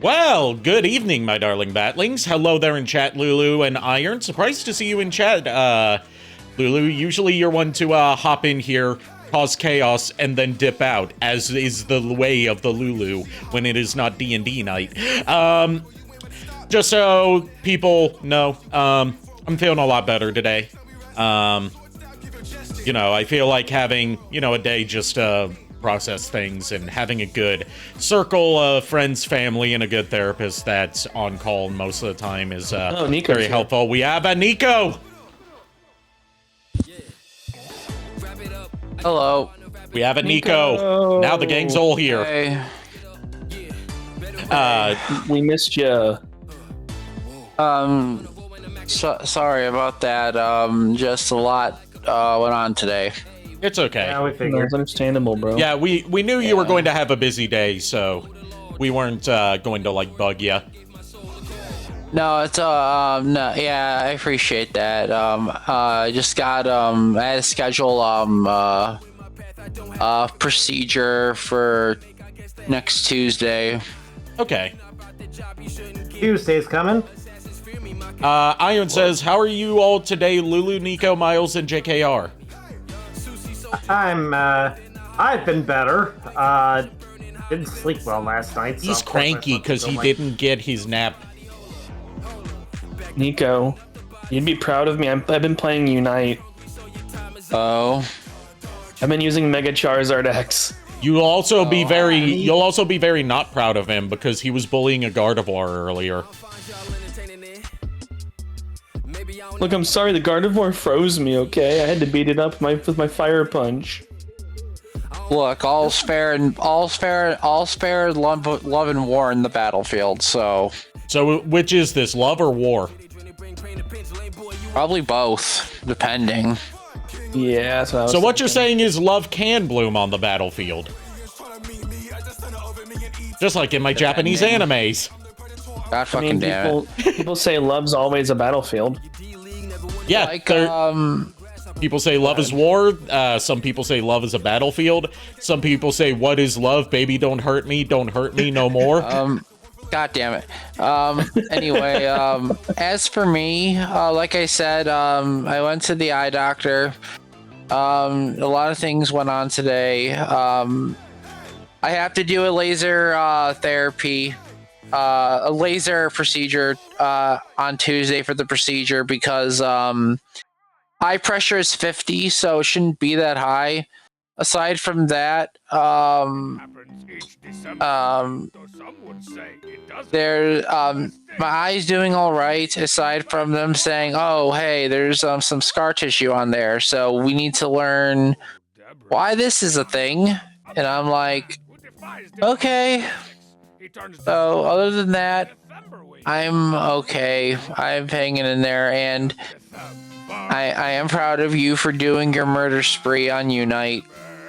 Well, good evening, my darling batlings. Hello there in chat, Lulu and Iron. Surprised to see you in chat, Lulu. Usually you're one to hop in here, cause chaos, and then dip out, as is the way of the Lulu when it is not D&D night. Just so people know, I'm feeling a lot better today. You know, I feel like having, a day just process things, and having a good circle of friends, family, and a good therapist that's on call most of the time is very helpful. We have a Nico! Hello. We have a Nico. Now the gang's all here. Hey. We missed you. Sorry about that. Just a lot went on today. It's okay. Yeah, we figured. It's understandable, bro. Yeah, we knew you were going to have a busy day, so we weren't going to, bug you. No, it's, no, yeah, I appreciate that. I just got, I had to schedule, a procedure for next Tuesday. Okay. Tuesday's coming. Iron says, how are you all today, Lulu, Nico, Miles, and JKR? I've been better. Didn't sleep well last night. So he's cranky because he didn't get his nap. Nico, you'd be proud of me. I've been playing Unite. Oh. I've been using Mega Charizard X. You'll also be very not proud of him because he was bullying a Gardevoir earlier. Look, I'm sorry, the Gardevoir froze me, okay? I had to beat it up with my fire punch. Look, all's fair, love and war in the battlefield, so... So, which is this, love or war? Probably both, depending. Yeah, that's what I was So what thinking. you're saying is love can bloom on the battlefield. Just like in my Japanese animes. God fucking damn it. People say love's always a battlefield. Yeah, Like, people say love is war. Some people say love is a battlefield. Some people say, what is love? Baby, don't hurt me no more. God damn it. Anyway, as for me, like I said, I went to the eye doctor. A lot of things went on today. I have to do a laser therapy, a laser procedure on Tuesday for the procedure because eye pressure is 50, so it shouldn't be that high. Aside from that, my eye's doing all right. Aside from them saying, "Oh, hey, there's some scar tissue on there, so we need to learn why this is a thing." And I'm like, okay. So other than that, I'm okay. I'm hanging in there, and I am proud of you for doing your murder spree on Unite.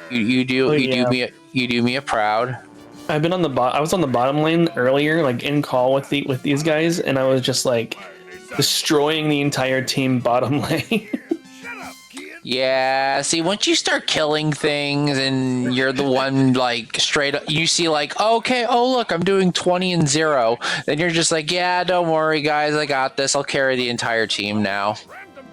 You do me a proud. I've been on the I was on the bottom lane earlier, like in call with these guys, and I was just like destroying the entire team bottom lane. Yeah, see, once you start killing things and you're the one, like, straight up, you see, like, okay, oh, look, I'm doing 20 and 0. Then you're just like, yeah, don't worry, guys, I got this. I'll carry the entire team now.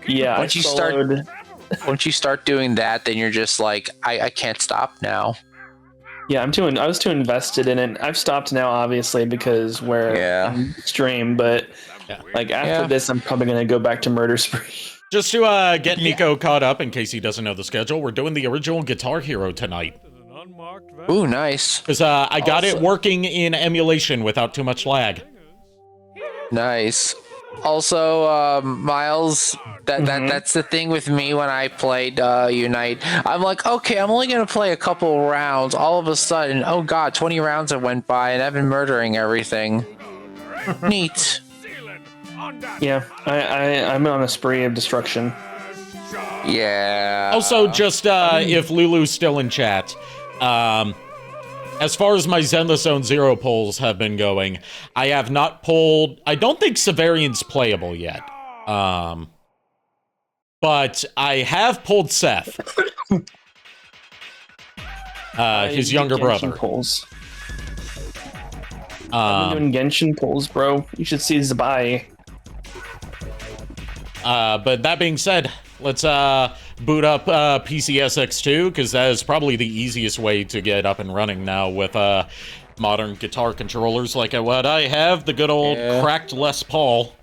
Yeah, once you start doing that, then you're just like, I can't stop now. Yeah, I was too invested in it. I've stopped now, obviously, because we're in stream, but like after this, I'm probably going to go back to murder spree. Just to get Nico caught up, in case he doesn't know the schedule, we're doing the original Guitar Hero tonight. Ooh, nice. Because I got it working in emulation without too much lag. Nice. Also, Miles, that's the thing with me when I played Unite. I'm like, okay, I'm only going to play a couple rounds. All of a sudden, oh god, 20 rounds have went by, and I've been murdering everything. Neat. Yeah, I'm on a spree of destruction. Yeah. Also, just if Lulu's still in chat, as far as my Zenless Zone Zero polls have been going, I have not pulled... I don't think Severian's playable yet. But I have pulled Seth. His younger brother. Polls. I've been doing Genshin pulls, bro. You should see Zabai. But that being said, let's boot up PCSX2, because that is probably the easiest way to get up and running now with modern guitar controllers like what I have, the good old cracked Les Paul.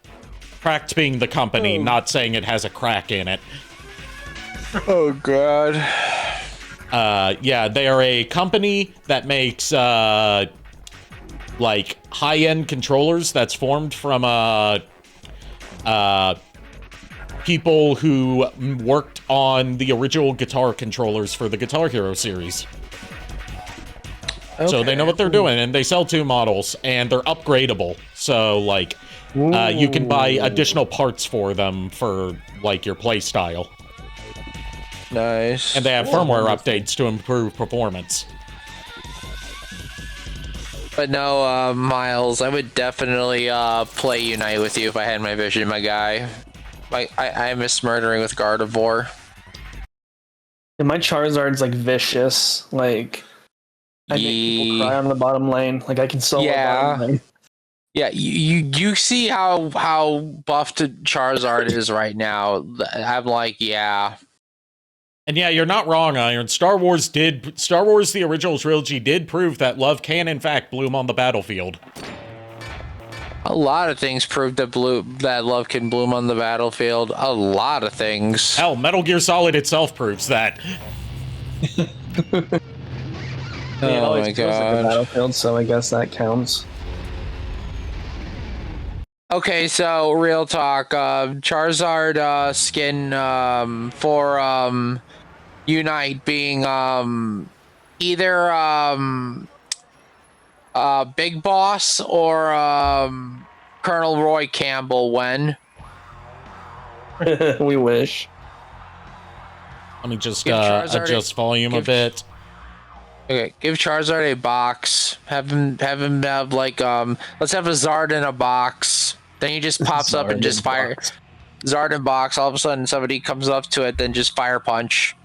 Cracked being the company, not saying it has a crack in it. Oh, God. Yeah, they are a company that makes, like, high-end controllers that's formed from, people who worked on the original guitar controllers for the Guitar Hero series. Okay. So they know what they're doing, and they sell 2 models, and they're upgradable. So, like, you can buy additional parts for them for, like, your play style. Nice. And they have firmware updates to improve performance. But no, Miles, I would definitely play Unite with you if I had my vision, my guy. I miss murdering with Gardevoir. And my Charizard's like vicious. Like I make people cry on the bottom lane. Like I can solo bottom lane. Yeah, you see how buffed Charizard is right now. I'm like, yeah. And yeah, you're not wrong, Iron. Star Wars the original trilogy did prove that love can in fact bloom on the battlefield. A lot of things prove that love can bloom on the battlefield. A lot of things. Hell, Metal Gear Solid itself proves that. Oh my God. The battlefield, so I guess that counts. Okay, so real talk. Charizard skin for Unite being either Big Boss or Colonel Roy Campbell. When? We wish. Let me just adjust volume a bit. Okay, give Charizard a box. Have him have like let's have a Zard in a box. Then he just pops up and just fire Zard in box. All of a sudden somebody comes up to it, then just fire punch.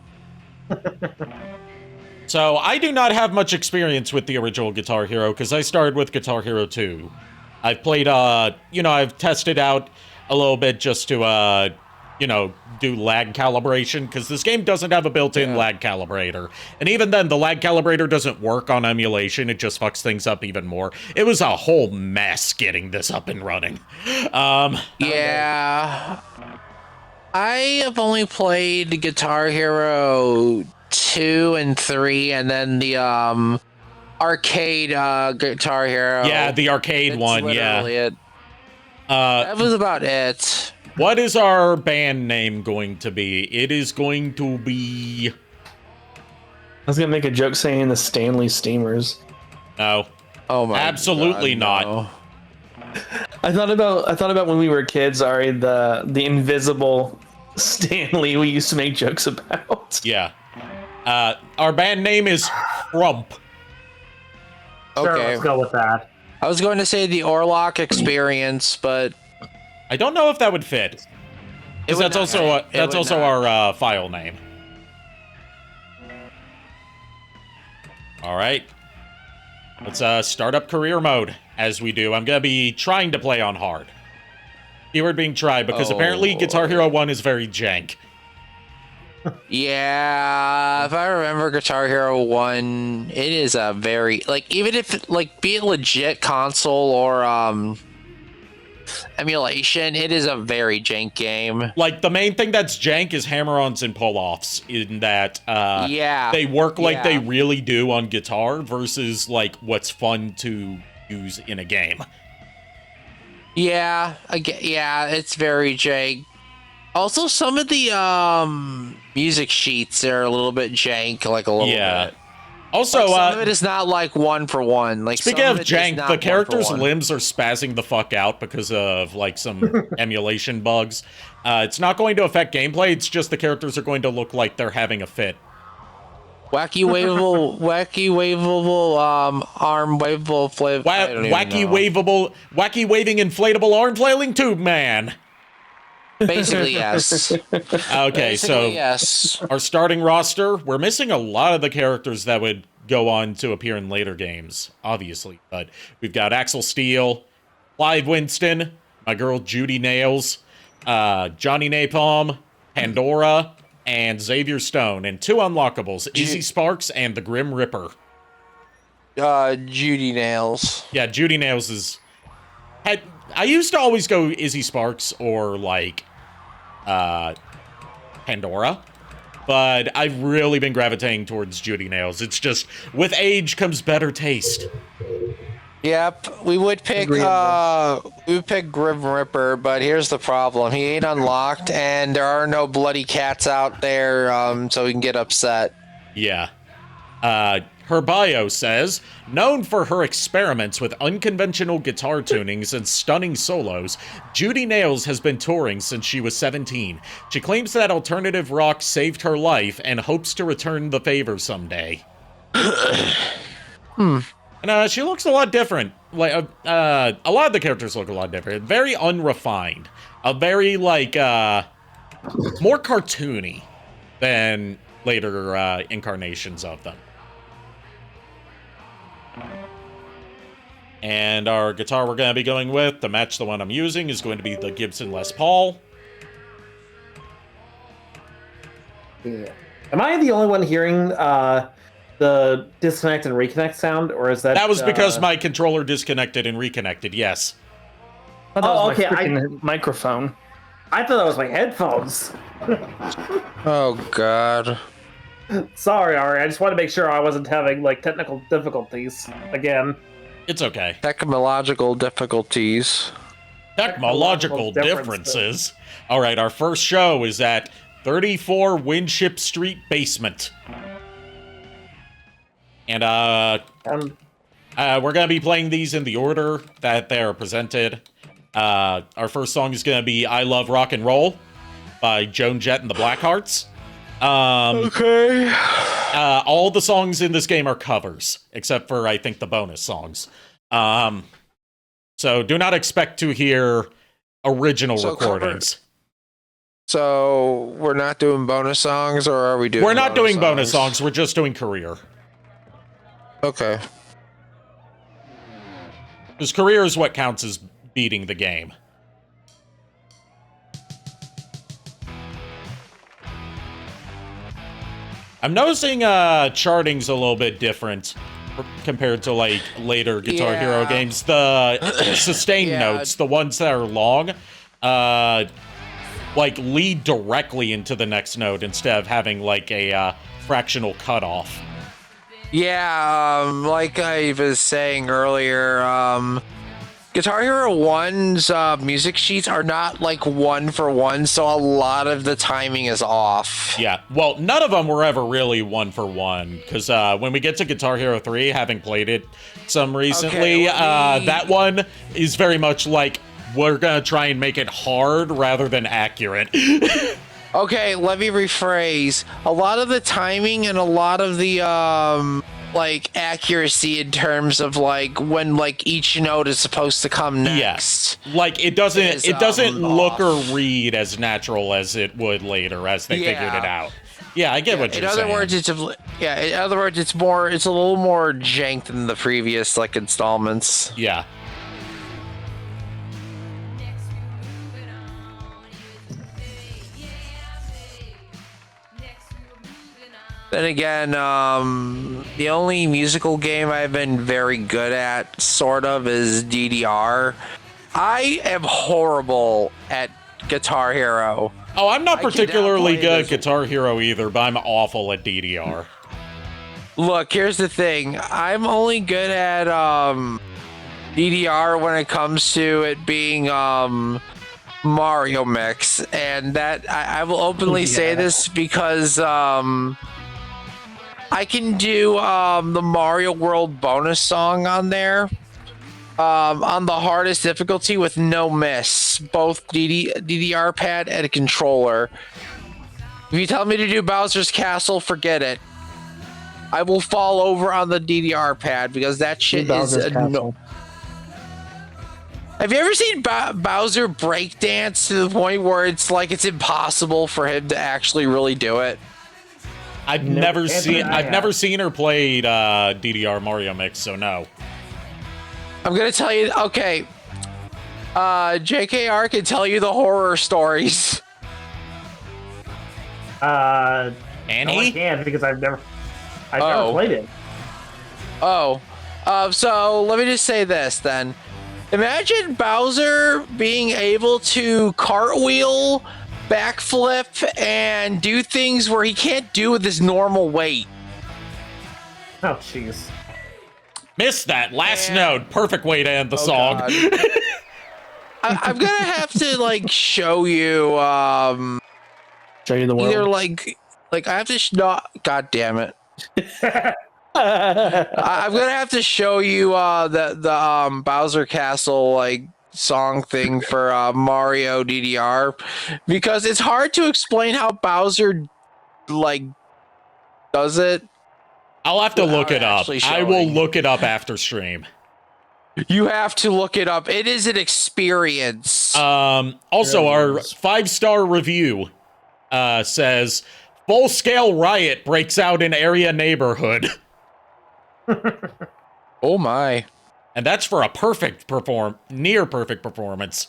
So I do not have much experience with the original Guitar Hero because I started with Guitar Hero 2. I've played I've tested out a little bit just to do lag calibration, because this game doesn't have a built-in lag calibrator. And even then, the lag calibrator doesn't work on emulation. It just fucks things up even more. It was a whole mess getting this up and running. Yeah. I have only played Guitar Hero 2 and 3, and then the arcade Guitar Hero. Yeah, the arcade one, yeah. It. That was about it. What is our band name going to be? It is going to be... I was gonna make a joke saying the Stanley Steamers. No. Oh my Absolutely God, not. No. I thought about when we were kids, Ari, the invisible Stanley we used to make jokes about. Yeah. Our band name is Crump. Okay. Sure, let's go with that. I was going to say the Orlock Experience, but I don't know if that would fit. Because that's also our file name. All right. Let's start up career mode as we do. I'm going to be trying to play on hard. Keyword being try, because apparently Guitar Hero 1 is very jank. yeah, if I remember Guitar Hero 1, it is a very, like, even if, like, be it legit console or, emulation, it is a very jank game. Like, the main thing that's jank is hammer-ons and pull-offs, in that, they work like they really do on guitar versus, like, what's fun to use in a game. Yeah, it's very jank. Also, some of the music sheets are a little bit jank, like a little bit. Also, like some of it is not like one for one. Like, speaking of jank, the characters' limbs are spazzing the fuck out because of like some emulation bugs. It's not going to affect gameplay. It's just the characters are going to look like they're having a fit. Wacky wavable arm wavable flavor. Wacky waving inflatable arm flailing tube man. Basically, yes. Okay, so yes. Our starting roster, we're missing a lot of the characters that would go on to appear in later games, obviously. But we've got Axel Steele, Clive Winston, my girl Judy Nails, Johnny Napalm, Pandora, and Xavier Stone, and 2 unlockables, Izzy Sparks and the Grim Ripper. Judy Nails. Yeah, Judy Nails is... I used to always go Izzy Sparks or, like, Pandora, but I've really been gravitating towards Judy Nails. It's just, with age comes better taste. Yep, we would pick Grim Ripper, but here's the problem. He ain't unlocked, and there are no bloody cats out there, so we can get upset. Yeah. Her bio says, known for her experiments with unconventional guitar tunings and stunning solos, Judy Nails has been touring since she was 17. She claims that alternative rock saved her life and hopes to return the favor someday. And she looks a lot different. Like a lot of the characters look a lot different. Very unrefined. Very like more cartoony than later incarnations of them. And our guitar we're going to be going with, to match the one I'm using, is going to be the Gibson Les Paul. Yeah. Am I the only one hearing the disconnect and reconnect sound, or is that... That was because my controller disconnected and reconnected, yes. Oh, okay. Microphone. I thought that was my headphones. Oh, God. Sorry, Ari. I just wanted to make sure I wasn't having, like, technical difficulties again. It's okay. Technological difficulties. Technological differences. All right, our first show is at 34 Winship Street Basement. And we're going to be playing these in the order that they're presented. Our first song is going to be I Love Rock and Roll by Joan Jett and the Blackhearts. Okay. All the songs in this game are covers, except for, I think, the bonus songs. So do not expect to hear original recordings. So we're not doing bonus songs, or are we doing? We're not doing bonus songs. We're just doing career. Okay. Because career is what counts as beating the game. I'm noticing charting's a little bit different compared to like later Guitar Hero games. The sustained notes, the ones that are long, like lead directly into the next note instead of having like a fractional cutoff. Yeah, like I was saying earlier, Guitar Hero 1's music sheets are not like 1-for-1, so a lot of the timing is off. Yeah, well, none of them were ever really 1-for-1, because when we get to Guitar Hero 3, having played it some recently, that one is very much like, we're gonna try and make it hard rather than accurate. Okay, let me rephrase. A lot of the timing and a lot of the like accuracy in terms of like when like each note is supposed to come next. Yes. Like it doesn't look or read as natural as it would later as they figured it out. Yeah, I get what you're saying. In other words, it's a little more jank than the previous like installments. Yeah. Then again, the only musical game I've been very good at, sort of, is DDR. I am horrible at Guitar Hero. Oh, I'm not particularly good at Guitar Hero either, but I'm awful at DDR. Look, here's the thing. I'm only good at DDR when it comes to it being Mario Mix, and that I will openly say this because I can do the Mario World bonus song on there on the hardest difficulty with no miss, both DDR pad and a controller. If you tell me to do Bowser's Castle, forget it. I will fall over on the DDR pad because that shit is no. Have you ever seen Bowser breakdance to the point where it's like it's impossible for him to actually really do it? I've never seen her play DDR Mario Mix, so no. I'm gonna tell you. Okay, JKR can tell you the horror stories. Annie? No, I can't because I've never played it. So let me just say this then. Imagine Bowser being able to cartwheel, backflip, and do things where he can't do with his normal weight. Oh, jeez. Missed that last note. Perfect way to end the song. I'm gonna have to like show you. Show you the world. Either like I have to. God damn it. I'm gonna have to show you the Bowser Castle like song thing for Mario DDR, because it's hard to explain how Bowser like does it. I'll have to look it up. I will look it up after stream. You have to look it up. It is an experience. Also, our 5-star review says full-scale riot breaks out in area neighborhood. Oh my. And that's for a near perfect performance.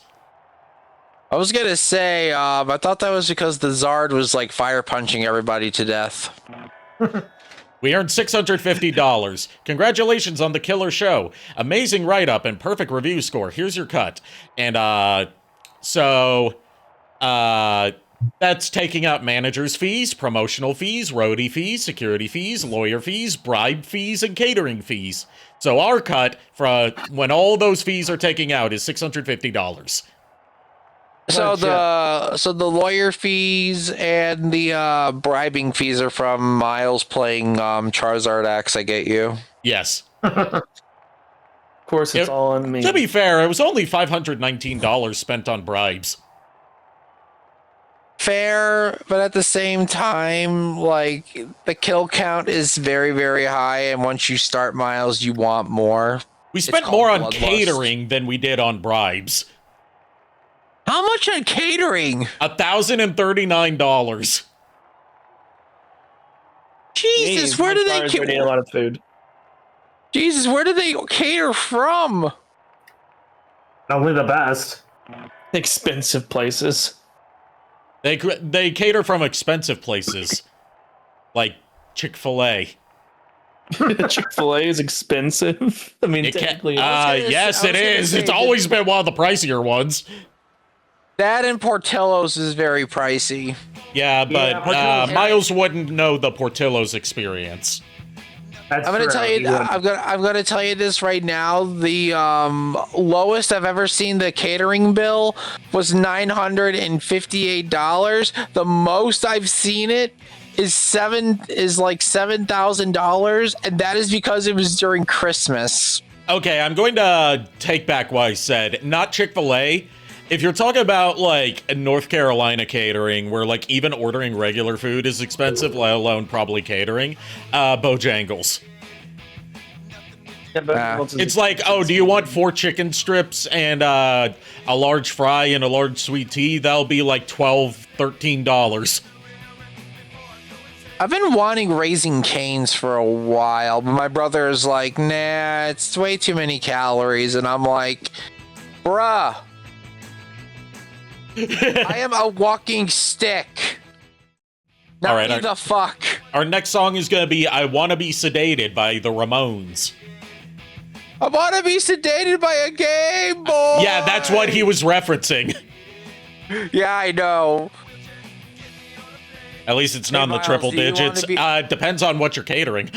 I was gonna say, I thought that was because the Zard was like fire punching everybody to death. We earned $650. Congratulations on the killer show. Amazing write-up and perfect review score. Here's your cut. And that's taking out manager's fees, promotional fees, roadie fees, security fees, lawyer fees, bribe fees, and catering fees. So our cut for when all those fees are taken out is $650. So the lawyer fees and the bribing fees are from Miles playing Charizard X. I get you. Yes. Of course, it's all on me. To be fair, it was only $519 spent on bribes. Fair, but at the same time, like the kill count is very, very high, and once you start Miles, you want more. We spent more on catering than we did on bribes. How much on catering? $1,039. Jesus, where do they cater? A lot of food. Jesus, where do they cater from? Only the best. Expensive places. They cater from expensive places, like Chick-fil-A. Chick-fil-A is expensive. I mean, technically, yes, it is. It's always been one of the pricier ones. That and Portillo's is very pricey. Yeah, but Miles wouldn't know the Portillo's experience. I'm gonna tell you. I'm gonna tell you this right now. The lowest I've ever seen the catering bill was $958. The most I've seen it is like $7,000, and that is because it was during Christmas. Okay, I'm going to take back what I said. Not Chick-fil-A. If you're talking about, like, North Carolina catering, where, like, even ordering regular food is expensive, let alone probably catering, Bojangles. Yeah, it's like, oh, do you want 4 chicken strips and a large fry and a large sweet tea? That'll be, like, $12, $13. I've been wanting Raising Cane's for a while, but my brother is like, nah, it's way too many calories, and I'm like, bruh. I am a walking stick. Not all right, the fuck. Our next song is going to be I Wanna Be Sedated by the Ramones. I wanna be sedated by a Game Boy! Yeah, that's what he was referencing. Yeah, I know. At least it's not in the triple digits. Depends on what you're catering.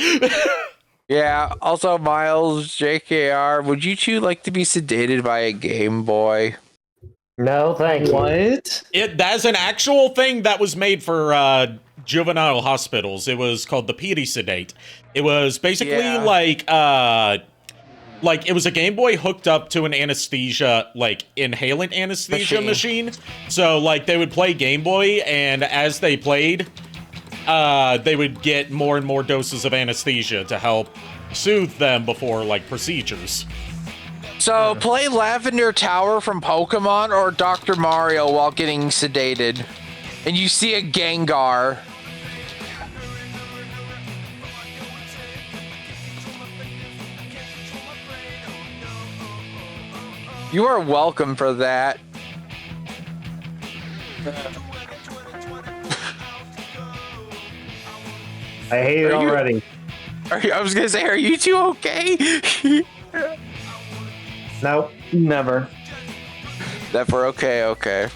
Yeah, also, Miles, JKR, would you two like to be sedated by a Game Boy? No, thank you. What? That's an actual thing that was made for juvenile hospitals. It was called the PD Sedate. It was basically like it was a Game Boy hooked up to an anesthesia, like inhalant anesthesia machine. So like they would play Game Boy, and as they played, they would get more and more doses of anesthesia to help soothe them before like procedures. So, play Lavender Tower from Pokemon or Dr. Mario while getting sedated. And you see a Gengar. You are welcome for that. I hate it already. I was gonna say, are you two okay? Nope. Never. Never. Okay.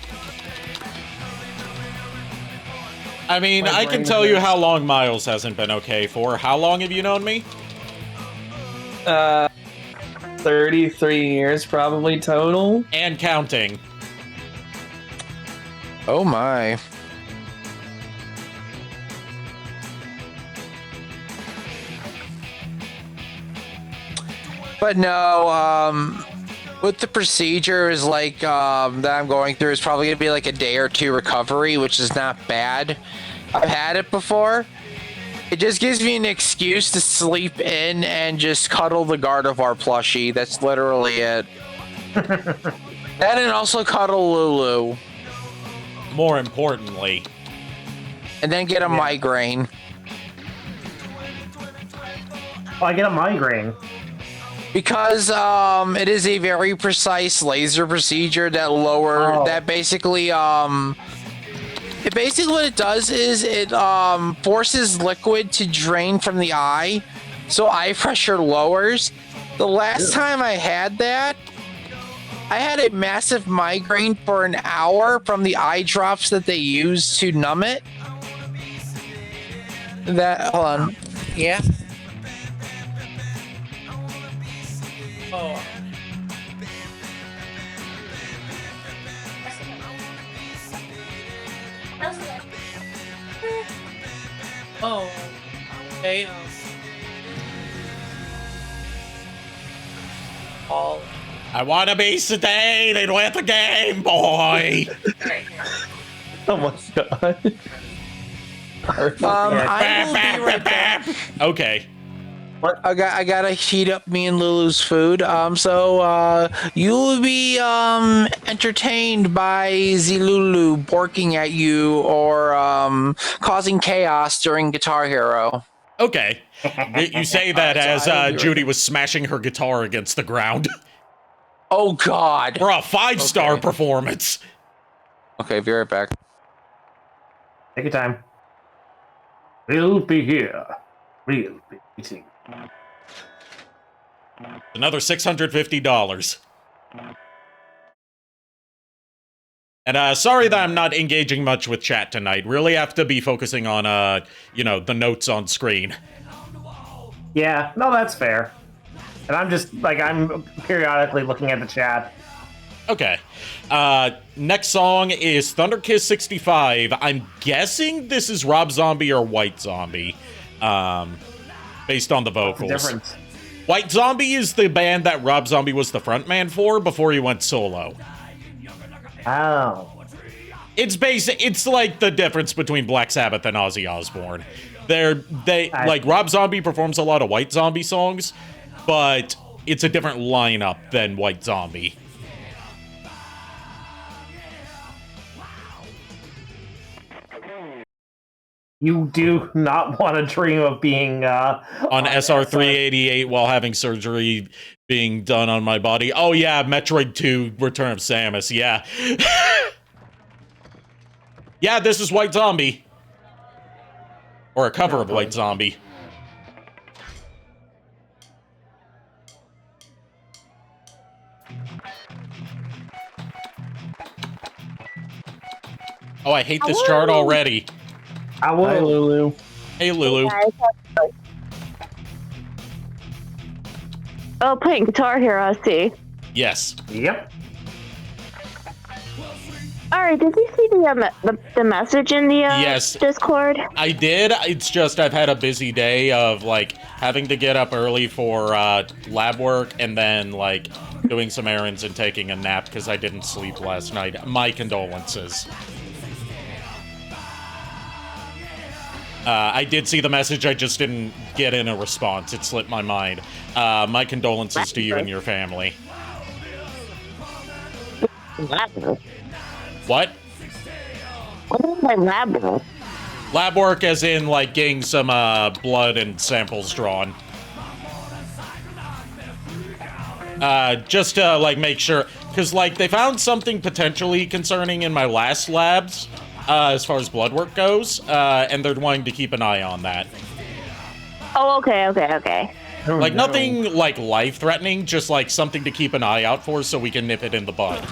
I mean, My I can brain tell you hurts. how long Miles hasn't been okay for. How long have you known me? 33 years probably total. And counting. Oh my. But no, with the procedures like that I'm going through, it's probably gonna be like a day or two recovery, which is not bad. I've had it before. It just gives me an excuse to sleep in and just cuddle the Gardevoir plushie. That's literally it. That and also cuddle Lulu. More importantly. And then get a migraine. Oh, I get a migraine. Because it is a very precise laser procedure that basically what it does is it forces liquid to drain from the eye, so eye pressure lowers. The last time I had that, I had a massive migraine for an hour from the eye drops that they use to numb it. Hold on. Yeah. Oh. Oh. Okay. All. I want to be sedated with a Game Boy. Oh my god. I will be right back. Okay. I gotta heat up me and Lulu's food. So you will be entertained by Lulu barking at you or causing chaos during Guitar Hero. Okay. You say that as Judy was smashing her guitar against the ground. Oh God! For a 5-star performance. Okay, be right back. Take your time. We'll be here. We'll be eating. Another $650. And sorry that I'm not engaging much with chat tonight. Really have to be focusing on, the notes on screen. Yeah, no, that's fair. And I'm just, I'm periodically looking at the chat. Okay. Next song is Thunderkiss 65. I'm guessing this is Rob Zombie or White Zombie, based on the vocals. What's the difference? White Zombie is the band that Rob Zombie was the frontman for before he went solo. Oh. It's like the difference between Black Sabbath and Ozzy Osbourne. Rob Zombie performs a lot of White Zombie songs, but it's a different lineup than White Zombie. You do not want to dream of being on SR-388 while having surgery being done on my body. Oh yeah, Metroid 2 Return of Samus, yeah. Yeah, this is White Zombie. Or a cover of White Zombie. Oh, I hate this chart already. Hi, Lulu. Hey, Lulu. Oh, playing Guitar Hero, I see. Yes. Yep. Alright, did you see the message in the yes. Discord? I did. It's just I've had a busy day of, having to get up early for lab work and then, doing some errands and taking a nap because I didn't sleep last night. My condolences. I did see the message, I just didn't get in a response. It slipped my mind. My condolences to you and your family. What? What is my lab work? Lab work as in, getting some blood and samples drawn. Just to, like, make sure. Because, like, they found something potentially concerning in my last labs, as far as blood work goes, and they're wanting to keep an eye on that. Oh, okay. Oh, Like, no. nothing, like, life-threatening, just, like, something to keep an eye out for so we can nip it in the bud.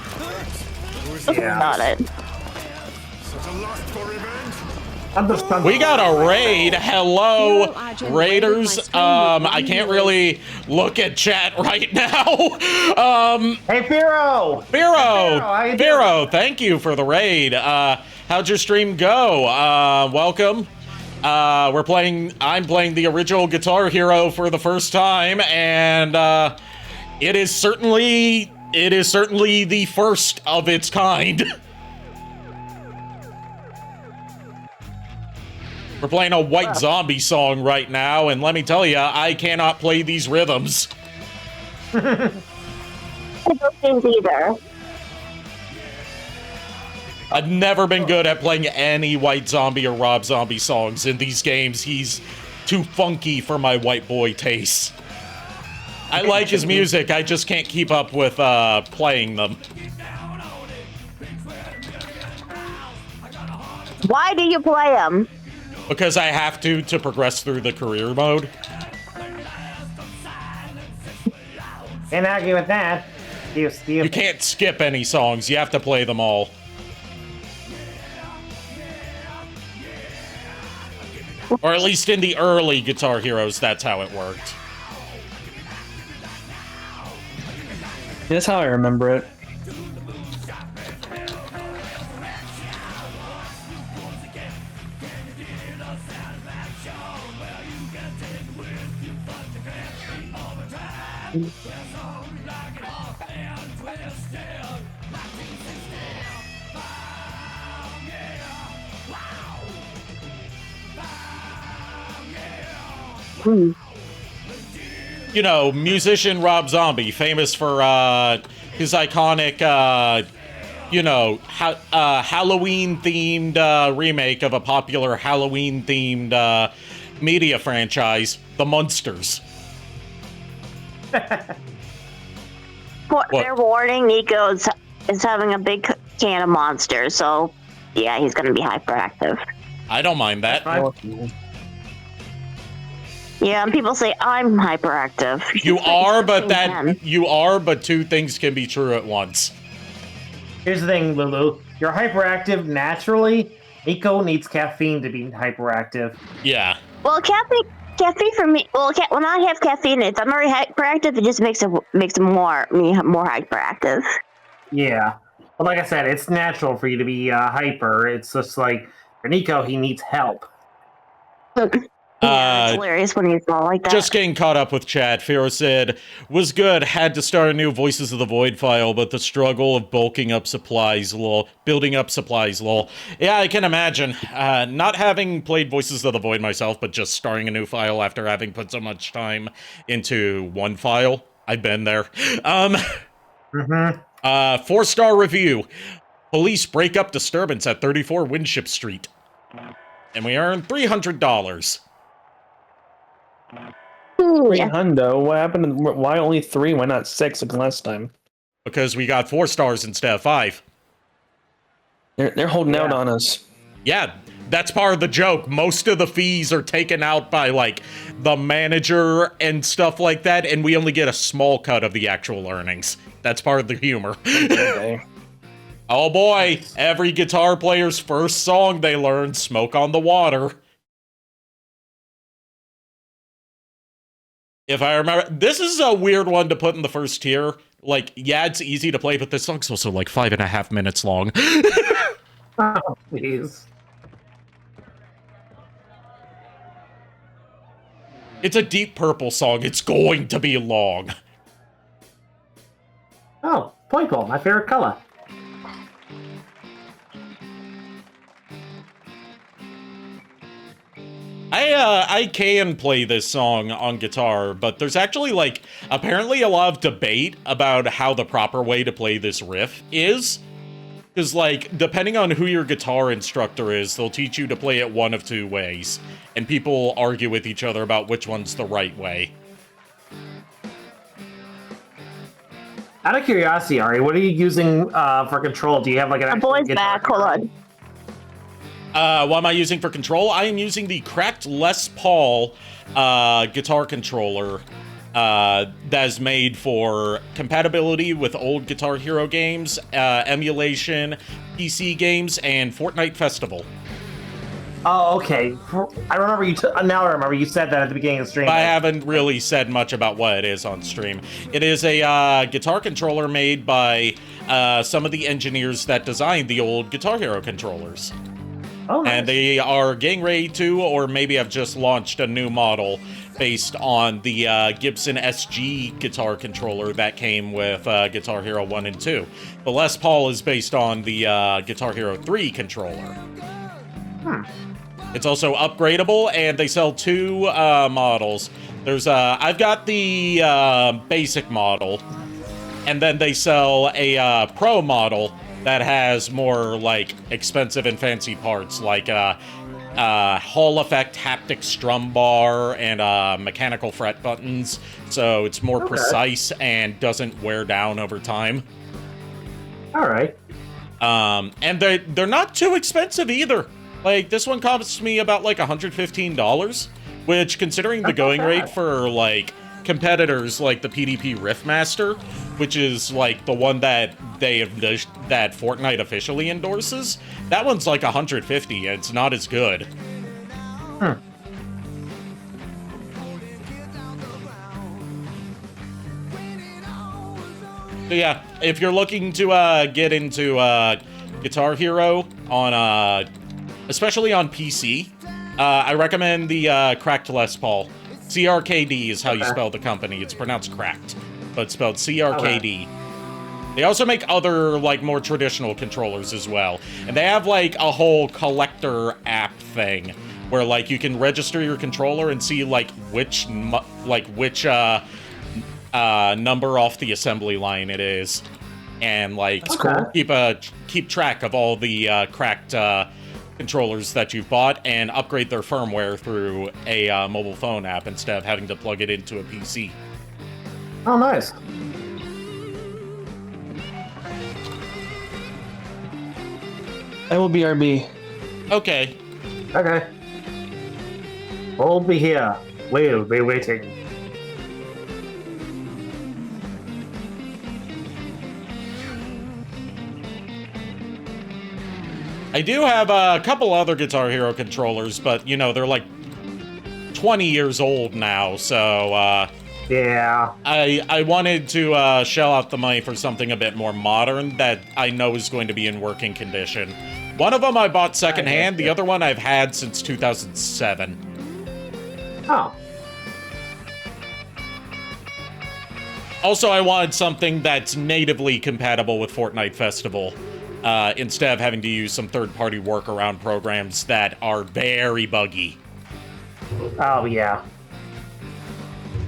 Got it. We got a raid. Hello, Raiders. I can't really look at chat right now. Hey, Firo! Firo, thank you for the raid. How'd your stream go? Welcome. I'm playing the original Guitar Hero for the first time, and it is certainly the first of its kind. We're playing a White Zombie song right now, and let me tell you, I cannot play these rhythms. I don't think either. I've never been good at playing any White Zombie or Rob Zombie songs in these games. He's too funky for my white boy tastes. I like his music, I just can't keep up with playing them. Why do you play them? Because I have to progress through the career mode. Can't argue with that. You can't skip any songs, you have to play them all. Or at least in the early Guitar Heroes, that's how it worked. That's how I remember it. You know, musician Rob Zombie, famous for his iconic, Halloween-themed remake of a popular Halloween-themed media franchise, The Munsters. Fair warning, Nico is having a big can of monsters, so yeah, he's gonna be hyperactive. I don't mind that. Yeah, and people say I'm hyperactive. You are, but two things can be true at once. Here's the thing, Lulu. You're hyperactive naturally. Nico needs caffeine to be hyperactive. Yeah. Well, caffeine for me. Well, when I have caffeine, if I'm already hyperactive, it just makes me more hyperactive. Yeah. But like I said, it's natural for you to be hyper. It's just like for Nico, he needs help. Yeah, it's hilarious when he's all like that. Just getting caught up with chat. Firo said, was good, had to start a new Voices of the Void file, but the struggle of building up supplies, lol. Yeah, I can imagine. Not having played Voices of the Void myself, but just starting a new file after having put so much time into one file. I've been there. 4-star review. Police break up disturbance at 34 Winship Street. And we earn $300. Hundo, what happened? Why only 3? Why not 6 like last time? Because we got 4 stars instead of 5. They're holding out on us. Yeah, that's part of the joke. Most of the fees are taken out by, like, the manager and stuff like that, and we only get a small cut of the actual earnings. That's part of the humor. Okay. Oh boy, every guitar player's first song they learn, Smoke on the Water. If I remember, this is a weird one to put in the first tier. Like, yeah, it's easy to play, but this song's also like 5.5 minutes long. Oh, please. It's a Deep Purple song. It's going to be long. Oh, purple, my favorite color. I can play this song on guitar, but there's actually, like, apparently a lot of debate about how the proper way to play this riff is. Because, like, depending on who your guitar instructor is, they'll teach you to play it one of 2 ways. And people argue with each other about which one's the right way. Out of curiosity, Ari, what are you using for control? Do you have like an The actual boy's guitar back. Hold on. What am I using for control? I am using the cracked Les Paul guitar controller that is made for compatibility with old Guitar Hero games, emulation, PC games, and Fortnite Festival. Oh, okay. I remember you. Now I remember you said that at the beginning of the stream. I haven't really said much about what it is on stream. It is a guitar controller made by some of the engineers that designed the old Guitar Hero controllers. Oh, nice. And they are getting ready to, or maybe have just launched a new model based on the Gibson SG guitar controller that came with Guitar Hero 1 and 2. The Les Paul is based on the Guitar Hero 3 controller. It's also upgradable, and they sell two models. There's I've got the basic model, and then they sell a pro model that has more like expensive and fancy parts, like Hall effect haptic strum bar and mechanical fret buttons, so it's more precise and doesn't wear down over time. All right. And they're not too expensive either. Like, this one costs me about like $115, which, considering the going rate for like competitors like the PDP Riffmaster, which is like the one that that Fortnite officially endorses, that one's like $150 and it's not as good. So yeah, if you're looking to get into Guitar Hero on especially on PC, I recommend the cracked Les Paul. CRKD is how you spell the company. It's pronounced cracked, but it's spelled CRKD. They also make other, like, more traditional controllers as well. And they have, like, a whole collector app thing where, like, you can register your controller and see, like, which number off the assembly line it is. And, like, keep track of all the cracked controllers that you've bought and upgrade their firmware through a mobile phone app instead of having to plug it into a PC. Oh, nice. I will BRB. Okay. Okay. We'll be here. We'll be waiting. I do have a couple other Guitar Hero controllers, but, you know, they're like 20 years old now, so, yeah. I wanted to shell out the money for something a bit more modern that I know is going to be in working condition. One of them I bought secondhand, the other one I've had since 2007. Oh. Also, I wanted something that's natively compatible with Fortnite Festival, instead of having to use some third-party workaround programs that are very buggy. Oh, yeah.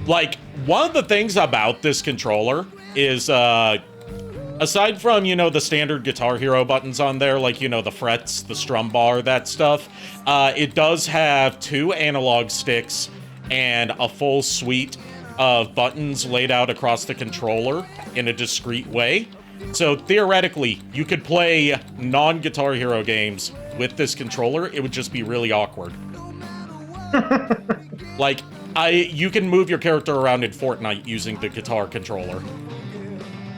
Like, one of the things about this controller is, aside from, you know, the standard Guitar Hero buttons on there, like, you know, the frets, the strum bar, that stuff, it does have 2 analog sticks and a full suite of buttons laid out across the controller in a discrete way. So, theoretically, you could play non-Guitar Hero games with this controller. It would just be really awkward. Like, you can move your character around in Fortnite using the guitar controller.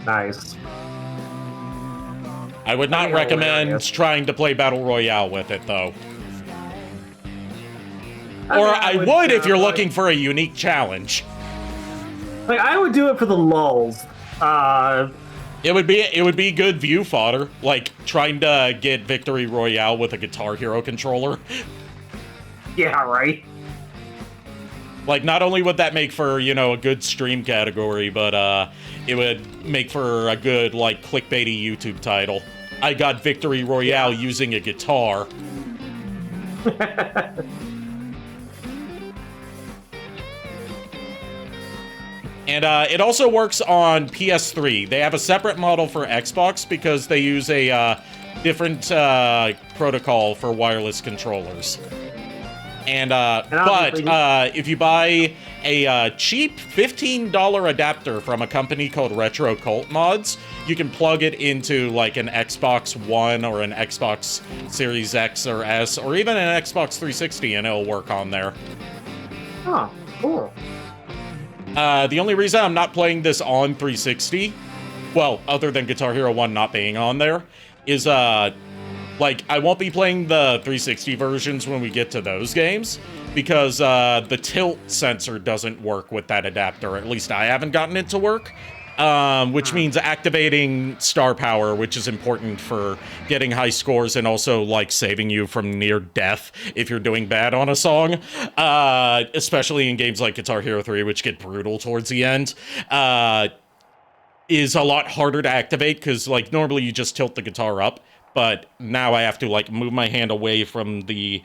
Nice. I would not recommend trying to play Battle Royale with it, though. Or I would if you're looking for a unique challenge. Like, I would do it for the lulz. It would be good view fodder, like trying to get Victory Royale with a Guitar Hero controller. Yeah, right. Like, not only would that make for, you know, a good stream category, but it would make for a good, like, clickbaity YouTube title. I got Victory Royale using a guitar. And it also works on PS3. They have a separate model for Xbox because they use a different protocol for wireless controllers. And but if you buy a cheap $15 adapter from a company called Retro Cult Mods. You can plug it into like an Xbox One or an Xbox Series X or S or even an Xbox 360 and it'll work on there. Huh, cool. The only reason I'm not playing this on 360, well, other than Guitar Hero 1 not being on there, is like, I won't be playing the 360 versions when we get to those games, because the tilt sensor doesn't work with that adapter. At least I haven't gotten it to work, which means activating star power, which is important for getting high scores and also, like, saving you from near death if you're doing bad on a song, especially in games like Guitar Hero 3, which get brutal towards the end, is a lot harder to activate, because, like, normally you just tilt the guitar up, but now I have to, like, move my hand away from the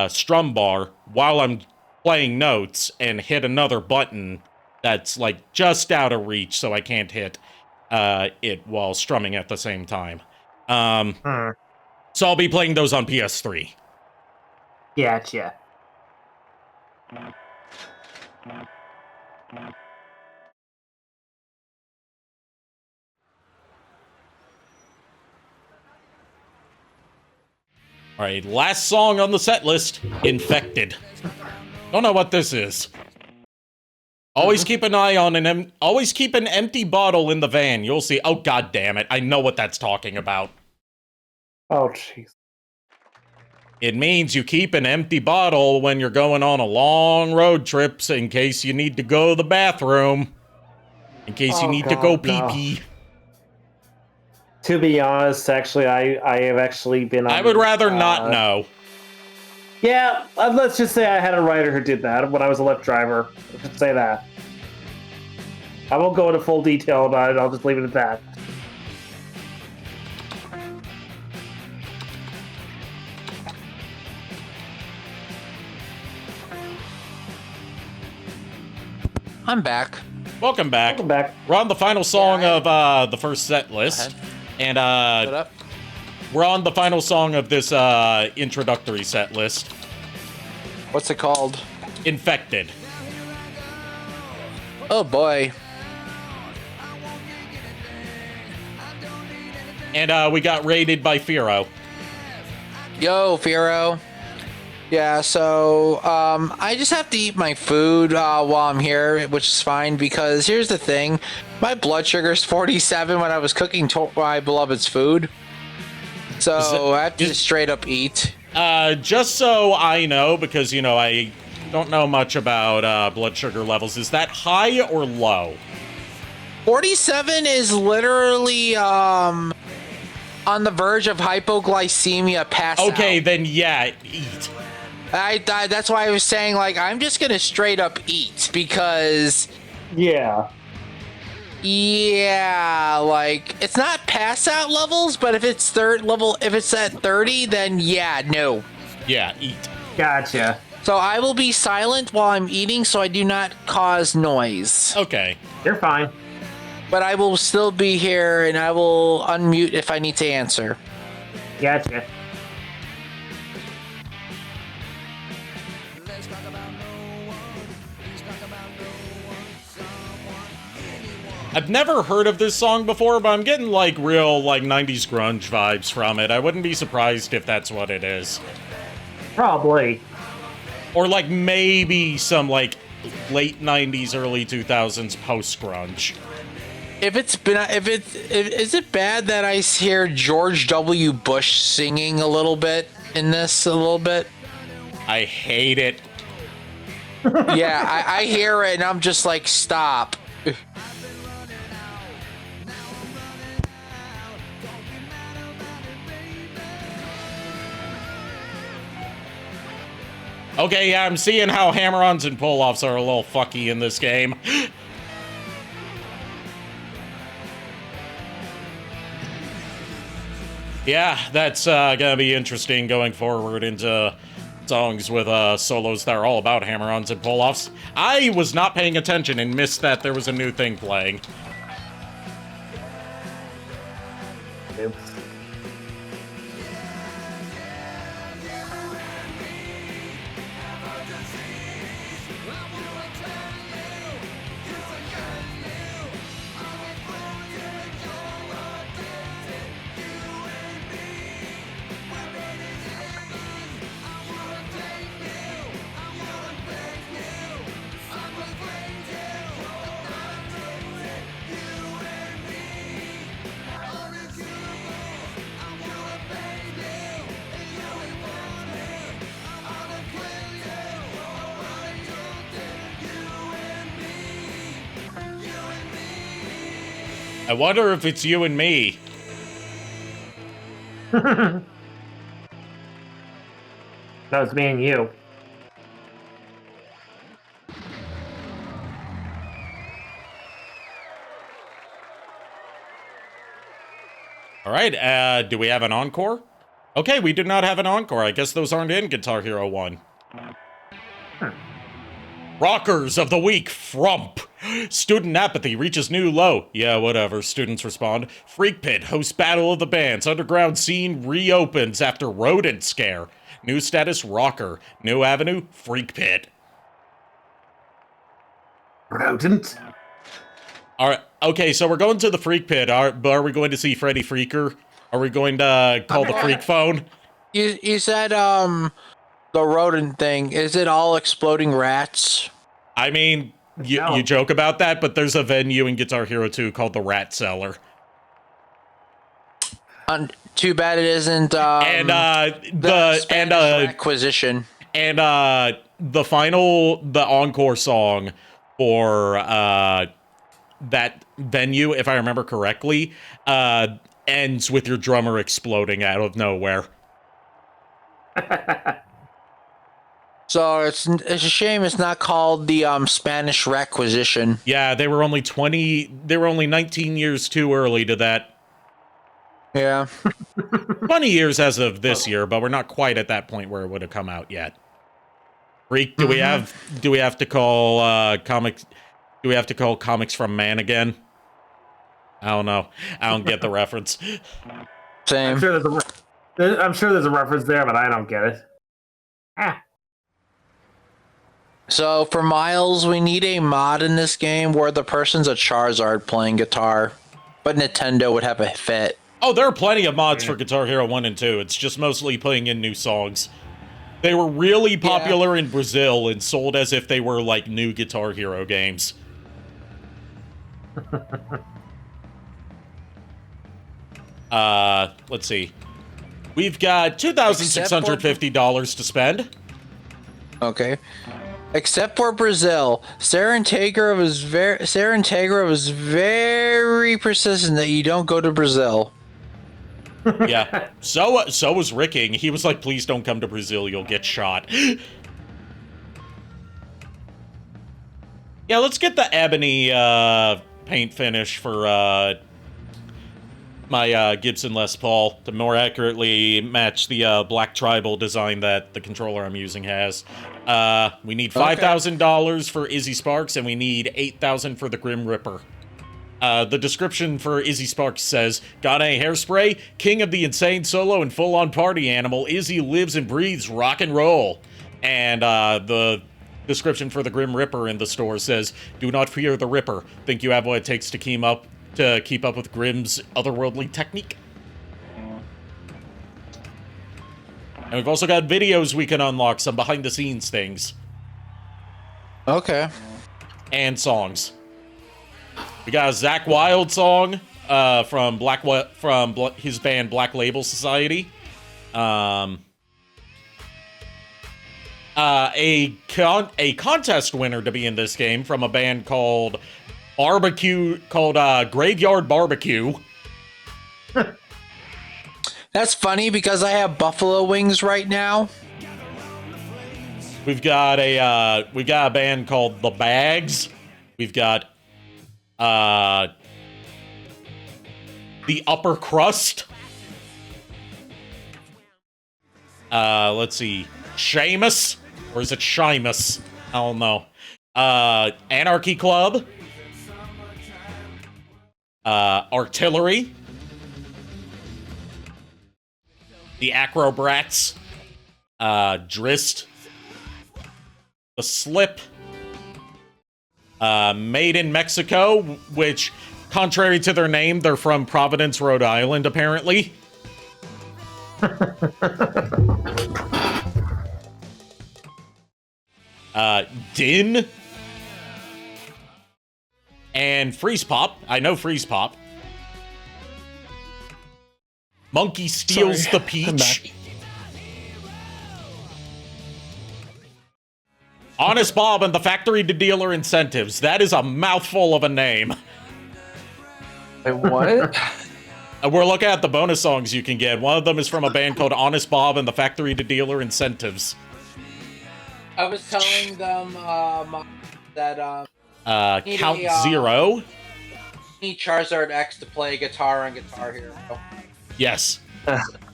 strum bar while I'm playing notes and hit another button that's, like, just out of reach, so I can't hit it while strumming at the same time. So I'll be playing those on PS3. Gotcha. All right, last song on the set list, Infected. Don't know what this is. Always keep an eye on always keep an empty bottle in the van. You'll see. Oh, god damn it. I know what that's talking about. Oh, jeez. It means you keep an empty bottle when you're going on a long road trip in case you need to go to the bathroom. In case you need to go pee-pee. No. To be honest, actually, I have actually been on... I would rather not know. Yeah, let's just say I had a writer who did that when I was a Lyft driver. Let's just say that. I won't go into full detail about it, I'll just leave it at that. I'm back. Welcome back. Welcome back. We're on the final song of the first set list. And we're on the final song of this introductory set list. What's it called? Infected. Oh boy. And we got raided by Firo. Yo, Firo. Yeah, so I just have to eat my food while I'm here, which is fine, because here's the thing. My blood sugar's 47 when I was cooking my beloved's food. So I have to just straight up eat. Just so I know, because, you know, I don't know much about blood sugar levels. Is that high or low? 47 is literally on the verge of hypoglycemia pass out. Okay, then yeah, eat. That's why I was saying, like, I'm just gonna straight up eat, because... Yeah. Yeah, like, it's not pass out levels, but if it's if it's at 30, then yeah, no. Yeah, eat. Gotcha. So I will be silent while I'm eating so I do not cause noise. Okay. You're fine. But I will still be here, and I will unmute if I need to answer. Gotcha. I've never heard of this song before, but I'm getting, like, real, like, 90s grunge vibes from it. I wouldn't be surprised if that's what it is. Probably. Or, like, maybe some, like, late 90s, early 2000s post-grunge. Is it bad that I hear George W. Bush singing a little bit in this a little bit? I hate it. Yeah, I hear it and I'm just like, stop. Okay, yeah, I'm seeing how hammer-ons and pull-offs are a little fucky in this game. Yeah, that's gonna be interesting going forward into songs with solos that are all about hammer-ons and pull-offs. I was not paying attention and missed that there was a new thing playing. Oops. I wonder if it's you and me. No, it's me and you. All right, do we have an encore? Okay, we do not have an encore. I guess those aren't in Guitar Hero 1. Rockers of the week, Frump. Student apathy reaches new low. Yeah, whatever, students respond. Freak Pit hosts Battle of the Bands. Underground scene reopens after rodent scare. New status, Rocker. New avenue, Freak Pit. Rodent? All right, okay, so we're going to the Freak Pit. Are we going to see Freddy Freaker? Are we going to call the Freak Phone? You said, the rodent thing. Is it all exploding rats? I mean, you joke about that, but there's a venue in Guitar Hero 2 called the Rat Cellar. Too bad it isn't, Acquisition. And the encore song for that venue, if I remember correctly, ends with your drummer exploding out of nowhere. So it's a shame it's not called the Spanish Requisition. Yeah, they were only 19 years too early to that. Yeah. 20 years as of this year, but we're not quite at that point where it would have come out yet. Freak, do we have to call comics? Do we have to call Comics from Man again? I don't know. I don't get the reference. Same. I'm sure there's a reference there, but I don't get it. So for Miles, we need a mod in this game where the person's a Charizard playing guitar, but Nintendo would have a fit. Oh, there are plenty of mods for Guitar Hero 1 and 2. It's just mostly putting in new songs. They were really popular in Brazil and sold as if they were like new Guitar Hero games. Let's see. We've got $2,650 to spend. Okay. Except for Brazil, Sarantegra was very persistent that you don't go to Brazil. Yeah. So was Ricking. He was like, please don't come to Brazil, you'll get shot. Yeah, let's get the ebony paint finish for my Gibson Les Paul to more accurately match the black tribal design that the controller I'm using has. We need $5,000 for Izzy Sparks, and we need $8,000 for the Grim Ripper. The description for Izzy Sparks says, got a hairspray? King of the insane solo and full-on party animal, Izzy lives and breathes rock and roll. And the description for the Grim Ripper in the store says, do not fear the Ripper. Think you have what it takes to keep up with Grimm's otherworldly technique? And we've also got videos we can unlock, some behind-the-scenes things. Okay. And songs. We got a Zakk Wylde song from his band Black Label Society. A contest winner to be in this game from a band called Graveyard Barbecue. That's funny because I have buffalo wings right now. We've got a band called The Bags. We've got The Upper Crust. Let's see. Seamus? Or is it Shymus? I don't know. Anarchy Club. Artillery. The Acrobrats. Drist. The Slip. Made in Mexico, which, contrary to their name, they're from Providence, Rhode Island, apparently. Din. And Freeze Pop. I know Freeze Pop. Monkey Steals the Peach. Honest Bob and the Factory to Dealer Incentives. That is a mouthful of a name. What? We're looking at the bonus songs you can get. One of them is from a band called Honest Bob and the Factory to Dealer Incentives. I was telling them that Count Zero. Need Charizard X to play guitar on Guitar Hero. Yes.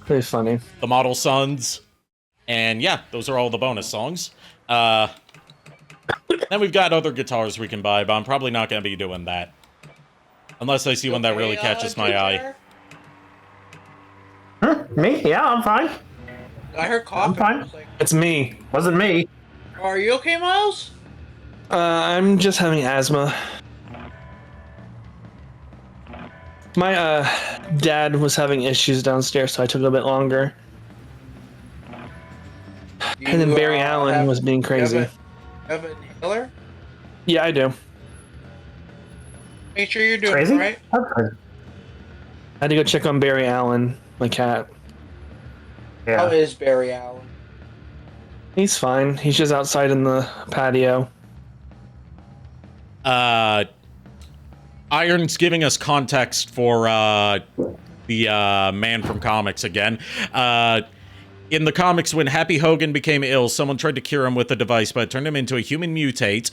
Very funny. The Model Sons. And yeah, those are all the bonus songs. Then we've got other guitars we can buy, but I'm probably not going to be doing that. Unless I see one that really catches my eye. Me? Yeah, I'm fine. I heard coughing. I'm fine. It's me. Wasn't me. Are you okay, Miles? I'm just having asthma. My dad was having issues downstairs, so I took a bit longer. And then Barry Allen was being crazy. Have an inhaler? Yeah, I do. Make sure you're doing Crazy? it right. Okay. I had to go check on Barry Allen, my cat. Yeah. How is Barry Allen? He's fine. He's just outside in the patio. Iron's giving us context for the man from comics again. In the comics, when Happy Hogan became ill, someone tried to cure him with a device, but it turned him into a human mutate.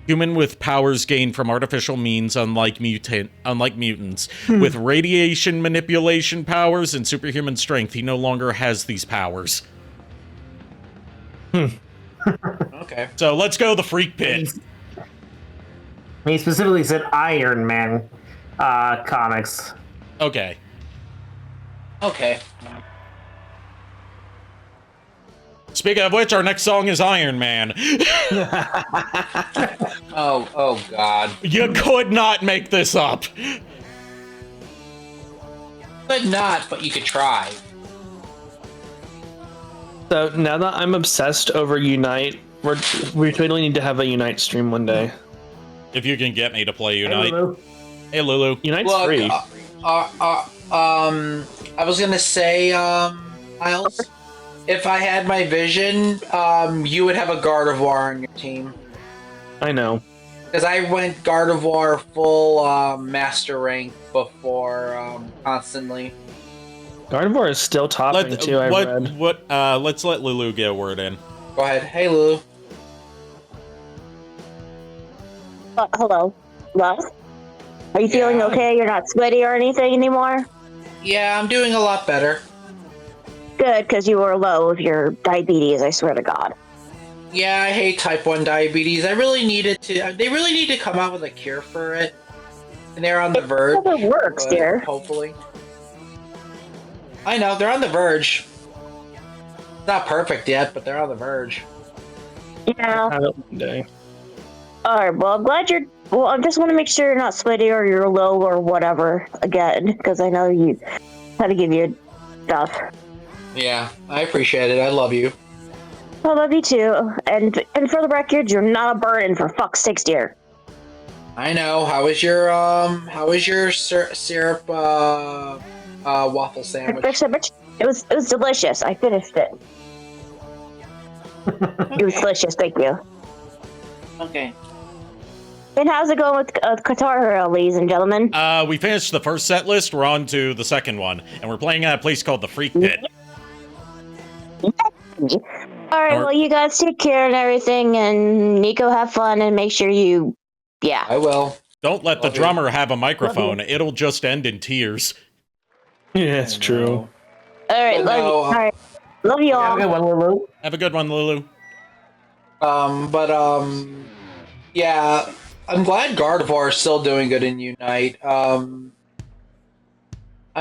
Human with powers gained from artificial means, unlike mutants. With radiation manipulation powers and superhuman strength, he no longer has these powers. Okay. So let's go the freak pit. He specifically said Iron Man comics. Okay. Okay. Speaking of which, our next song is Iron Man. Oh God. You could not make this up. Could not, but you could try. So now that I'm obsessed over Unite, we totally need to have a Unite stream one day. If you can get me to play Unite. Hey, Lulu. Unite's free. I was gonna say, Miles, if I had my vision, you would have a Gardevoir on your team. I know. Because I went Gardevoir full master rank before constantly. Gardevoir is still topping too. I read. Let's let Lulu get a word in. Go ahead. Hey, Lulu. Hello, love. Are you feeling okay? You're not sweaty or anything anymore? Yeah, I'm doing a lot better. Good, because you were low of your diabetes, I swear to God. Yeah, I hate type 1 diabetes. They really need to come out with a cure for it. And they're on the verge. It works, dear. Hopefully. I know, they're on the verge. It's not perfect yet, but they're on the verge. Yeah. Have it one day. Alright, well, I'm glad you're... Well, I just want to make sure you're not sweaty or you're low or whatever again, because I know you had to give you stuff. Yeah, I appreciate it. I love you. I love you too. And for the record, you're not a burden, for fuck's sakes, dear. I know. How was your syrup waffle sandwich? It was delicious. I finished it. It was delicious, thank you. Okay. And how's it going with Guitar Hero, ladies and gentlemen? We finished the first set list. We're on to the second one, and we're playing at a place called the Freak Pit. Alright, well, you guys take care and everything, and Nico, have fun, and make sure you... Yeah. I will. Don't let the drummer have a microphone. It'll just end in tears. Yeah, it's true. Alright, love you. Alright. Love you all. Have a good one, Lulu. Have a good one, Lulu. Yeah, I'm glad Gardevoir is still doing good in Unite. I'm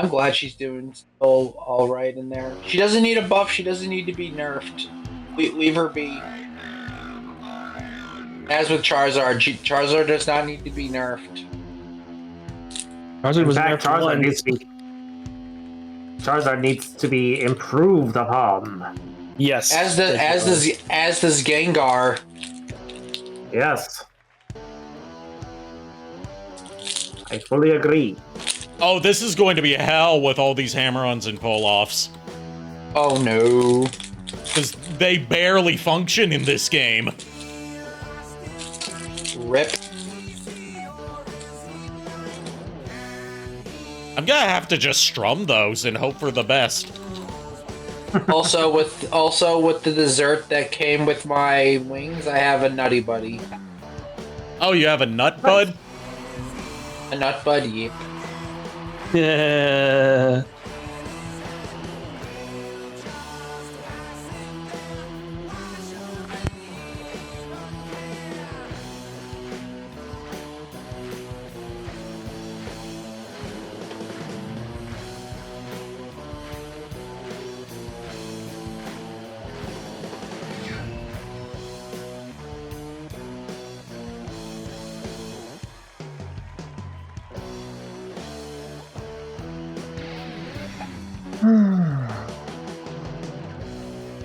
glad she's doing still all right in there. She doesn't need a buff. She doesn't need to be nerfed. Leave her be. As with Charizard, Charizard does not need to be nerfed. Charizard was nerfed Charizard needs to be improved upon. Yes. As does Gengar. Yes. I fully agree. Oh, this is going to be hell with all these hammer-ons and pull-offs. Oh no. Because they barely function in this game. Rip. I'm gonna have to just strum those and hope for the best. Also with the dessert that came with my wings, I have a Nutty Buddy. Oh, you have a nut bud? A Nut Buddy. Yeah.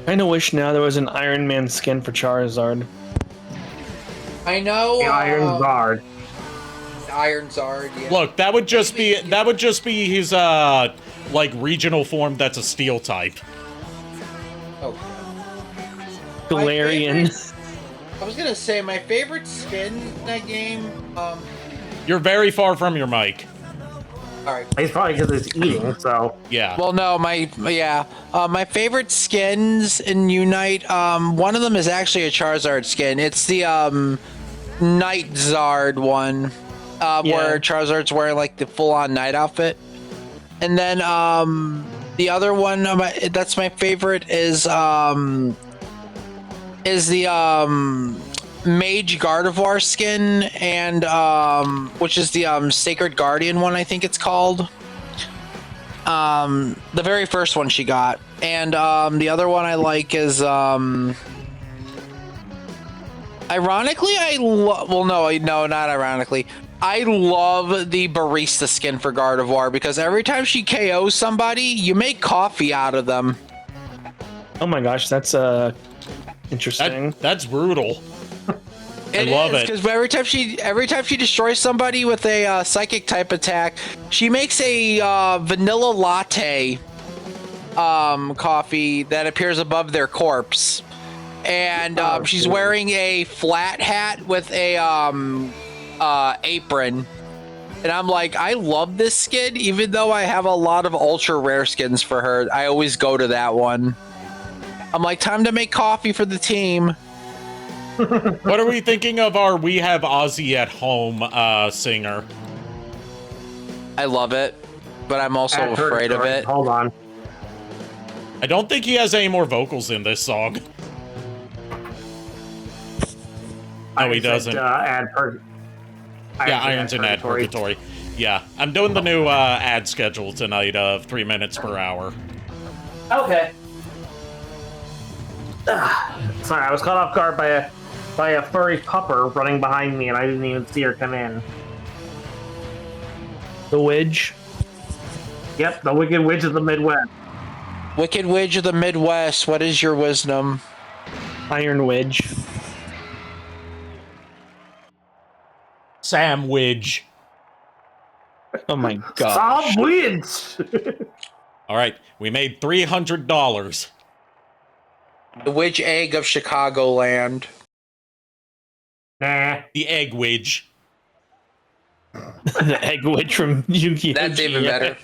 Kinda wish now there was an Iron Man skin for Charizard. I know. The Iron Zard. Iron Zard. Yeah. Look, that would just be his like regional form that's a steel type. Oh. Galarian. I was gonna say my favorite skin in that game. You're very far from your mic. Alright. It's probably because it's eating, so. Yeah. Well, no, my favorite skins in Unite. One of them is actually a Charizard skin. It's the Night Zard one, where Charizard's wearing like the full-on Night outfit. And then the other one that's my favorite is the Mage Gardevoir skin, and which is the Sacred Guardian one, I think it's called. The very first one she got, and the other one I like is ironically not ironically, I love the Barista skin for Gardevoir because every time she KOs somebody, you make coffee out of them. Oh my gosh, that's interesting. That's brutal. I love it because every time she destroys somebody with a psychic type attack, she makes a vanilla latte coffee that appears above their corpse, and she's wearing a flat hat with a apron. And I'm like, I love this skin, even though I have a lot of ultra rare skins for her. I always go to that one. I'm like, time to make coffee for the team. What are we thinking of our We Have Ozzy at Home singer? I love it, but I'm also afraid of it. Hold on. I don't think he has any more vocals in this song. No, he doesn't. Irons and Ad Purgatory. Yeah, I'm doing the new ad schedule tonight of 3 minutes per hour. Okay. Sorry, I was caught off guard by a furry pupper running behind me, and I didn't even see her come in. The Widge. Yep, the Wicked Witch of the Midwest. Wicked Witch of the Midwest, what is your wisdom? Iron Widge. Sam Widge. Oh my god. Sam Widge! All right, we made $300. The Widge Egg of Chicagoland. Nah. The Egg Widge. The Egg Widge from Yu-Gi-Oh! That's even better.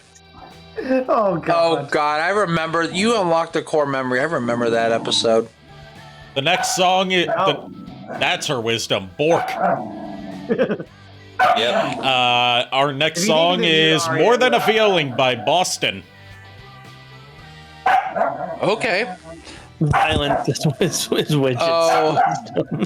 Oh god. Oh god, I remember. You unlocked the core memory. I remember that episode. The next song is... that's her wisdom. Bork. Yep. Our next song is More Than a Feeling by Boston. Okay. Violent is Widget.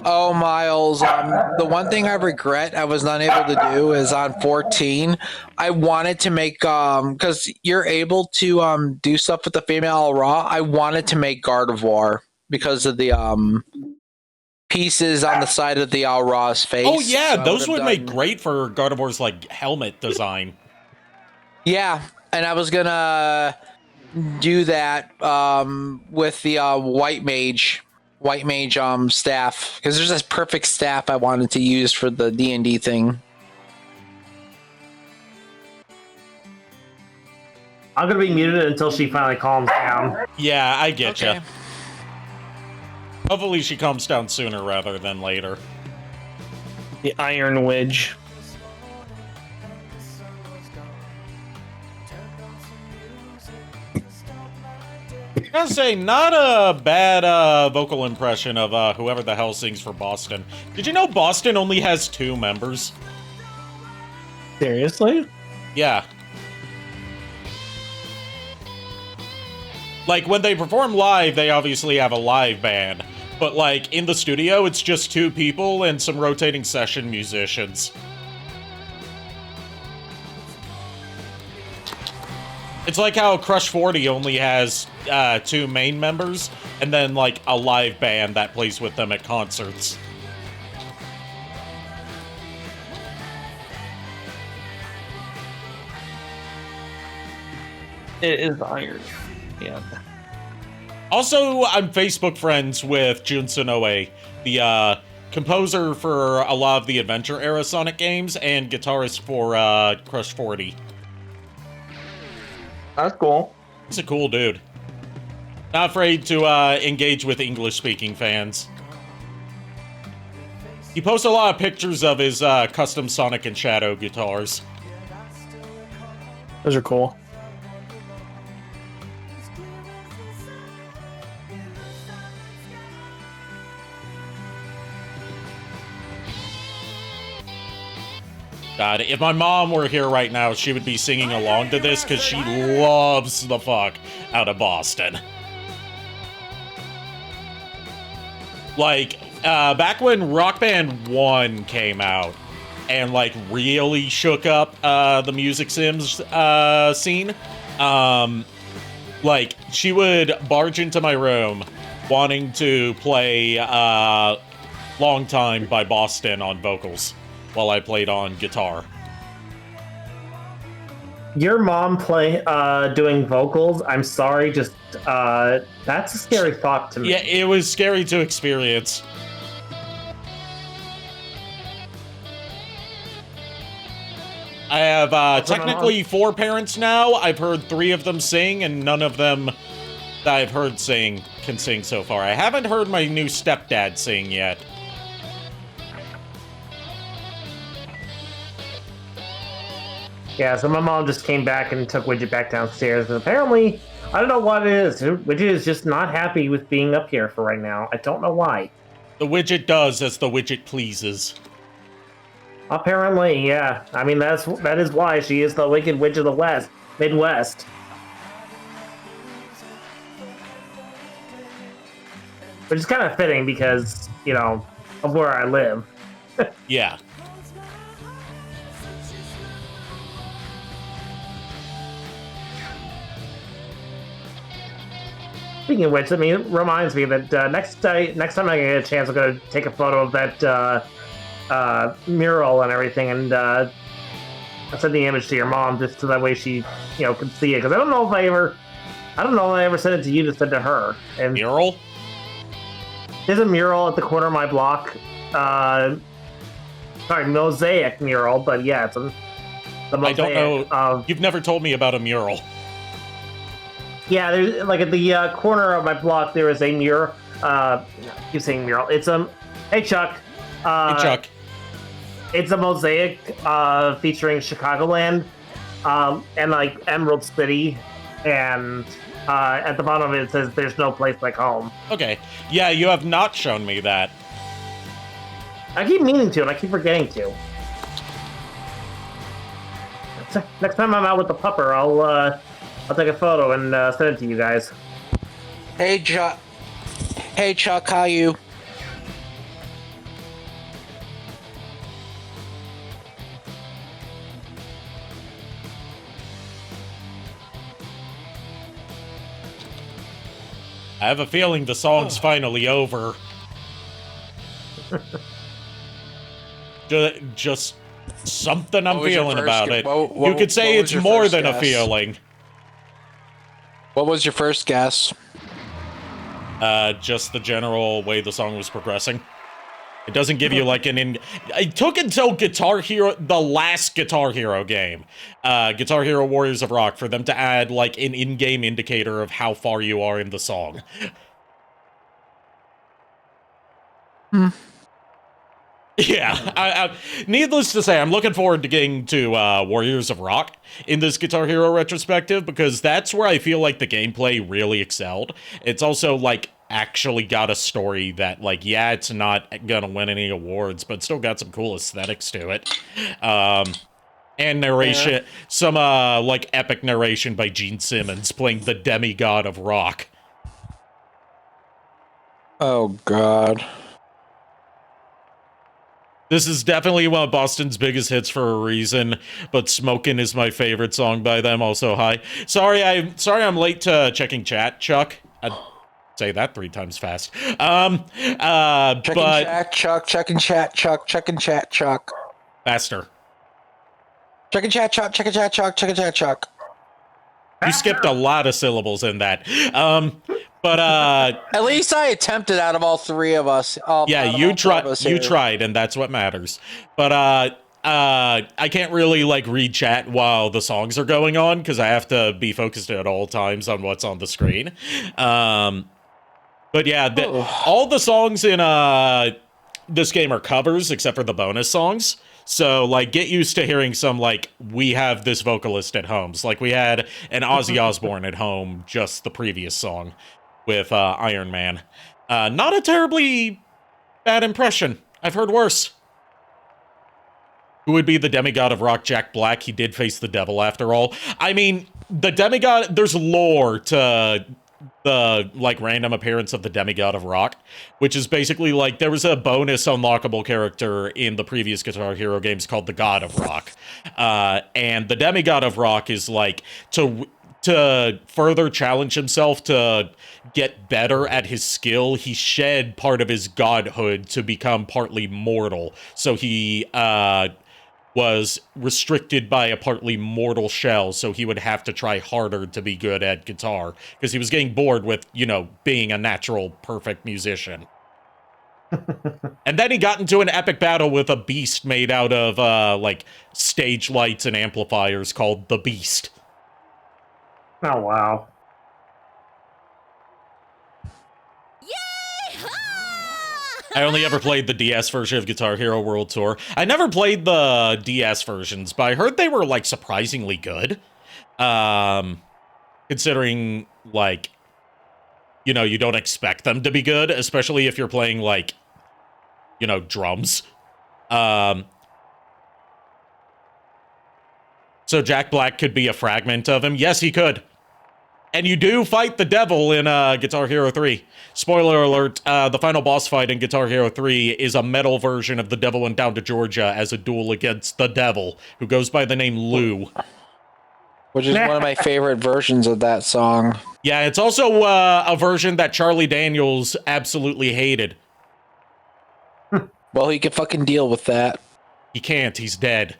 Oh, Miles. The one thing I regret I was not able to do is on 14. I wanted to make because you're able to do stuff with the female Raw. I wanted to make Gardevoir because of the pieces on the side of the Raw's face. Oh yeah, so those would make great for Gardevoir's like helmet design. Yeah, and I was gonna do that with the white mage staff, because there's this perfect staff I wanted to use for the D&D thing. I'm gonna be muted until she finally calms down. Yeah, I get you. Hopefully she calms down sooner rather than later. The Iron Wedge. I gotta say, not a bad vocal impression of whoever the hell sings for Boston. Did you know Boston only has 2 members? Seriously? Yeah. Like, when they perform live, they obviously have a live band. But, like, in the studio, it's just 2 people and some rotating session musicians. It's like how Crush 40 only has 2 main members, and then, like, a live band that plays with them at concerts. It is Iron. Yeah. Also, I'm Facebook friends with Junsun Oe, the composer for a lot of the adventure-era Sonic games, and guitarist for Crush 40. That's cool. He's a cool dude. Not afraid to engage with English-speaking fans. He posts a lot of pictures of his custom Sonic and Shadow guitars. Those are cool. God, if my mom were here right now, she would be singing along to this because she loves the fuck out of Boston. Like, back when Rock Band 1 came out and, like, really shook up the Music Sims scene, like, she would barge into my room wanting to play Long Time by Boston on vocals while I played on guitar. Your mom doing vocals, I'm sorry, just that's a scary thought to me. Yeah, it was scary to experience. I have technically 4 parents now. I've heard 3 of them sing, and none of them that I've heard sing can sing so far. I haven't heard my new stepdad sing yet. Yeah, so my mom just came back and took Widget back downstairs, and apparently, I don't know what it is. Widget is just not happy with being up here for right now. I don't know why. The widget does as the widget pleases. Apparently, yeah. I mean, that is why she is the wicked witch of the Midwest. Which is kind of fitting because, you know, of where I live. Yeah. Speaking of which, I mean, it reminds me that next time I get a chance, I'm going to take a photo of that mural and everything, and I'll send the image to your mom just so that way she, you know, can see it. Because I don't know if I ever sent it to you to send to her. And mural? There's a mural at the corner of my block. Sorry, mosaic mural, but yeah, it's the mosaic. I don't know. You've never told me about a mural. Yeah, there's like at the corner of my block there is a mural. I keep saying mural. It's hey Chuck. Hey Chuck. It's a mosaic featuring Chicagoland and like Emerald City, and at the bottom of it says "There's no place like home." Okay. Yeah, you have not shown me that. I keep meaning to, and I keep forgetting to. Next time I'm out with the pupper, I'll take a photo and send it to you guys. Hey, Chuck. Hey, Chuck, how you? I have a feeling the song's finally over. Just something I'm feeling about it. You could say it's more than a feeling. What was your first guess? Just the general way the song was progressing. It doesn't give you like it took until Guitar Hero, the last Guitar Hero game, Guitar Hero Warriors of Rock, for them to add like an in-game indicator of how far you are in the song. Yeah, needless to say, I'm looking forward to getting to Warriors of Rock in this Guitar Hero retrospective, because that's where I feel like the gameplay really excelled. It's also, like, actually got a story that, like, yeah, it's not gonna win any awards, but still got some cool aesthetics to it. And narration, some, like, epic narration by Gene Simmons playing the demigod of rock. Oh, God. This is definitely one of Boston's biggest hits for a reason, but Smokin' is my favorite song by them. Also, hi. Sorry I'm late to checking chat, Chuck. I'd say that 3 times fast. Checking chat, Chuck. Checking chat, Chuck. Checking chat, Chuck. Faster. Checking chat, Chuck. Checking chat, Chuck. Checking chat, Chuck. You skipped a lot of syllables in that. But at least I attempted out of all 3 of us. Yeah, you tried, and that's what matters. But I can't really, like, read chat while the songs are going on, because I have to be focused at all times on what's on the screen. But yeah, all the songs in this game are covers, except for the bonus songs. So, like, get used to hearing some, like, we have this vocalist at homes. Like, we had an Ozzy Osbourne at home, just the previous song with Iron Man. Not a terribly bad impression. I've heard worse. Who would be the demigod of rock? Jack Black. He did face the devil, after all. I mean, the demigod, there's lore to the, like, random appearance of the demigod of rock, which is basically, like, there was a bonus unlockable character in the previous Guitar Hero games called the God of Rock. And the demigod of rock is, like, to further challenge himself to get better at his skill, he shed part of his godhood to become partly mortal. So he was restricted by a partly mortal shell, so he would have to try harder to be good at guitar, because he was getting bored with, you know, being a natural, perfect musician. And then he got into an epic battle with a beast made out of, like, stage lights and amplifiers called the Beast. Oh, wow. I only ever played the DS version of Guitar Hero World Tour. I never played the DS versions, but I heard they were, like, surprisingly good. Considering, like, you know, you don't expect them to be good, especially if you're playing, like, you know, drums. So Jack Black could be a fragment of him. Yes, he could. And you do fight the devil in Guitar Hero 3. Spoiler alert, the final boss fight in Guitar Hero 3 is a metal version of The Devil Went Down to Georgia as a duel against the devil, who goes by the name Lou. Which is one of my favorite versions of that song. Yeah, it's also a version that Charlie Daniels absolutely hated. Well, he can fucking deal with that. He can't, he's dead.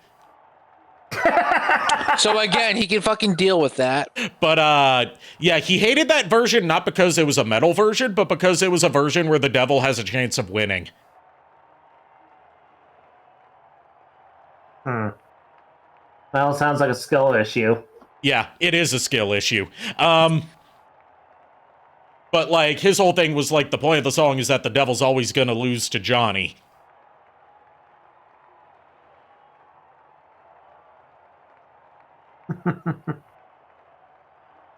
So again, he can fucking deal with that. But yeah, he hated that version not because it was a metal version, but because it was a version where the devil has a chance of winning. Well, sounds like a skill issue. Yeah, it is a skill issue. But, like, his whole thing was, like, the point of the song is that the devil's always gonna lose to Johnny.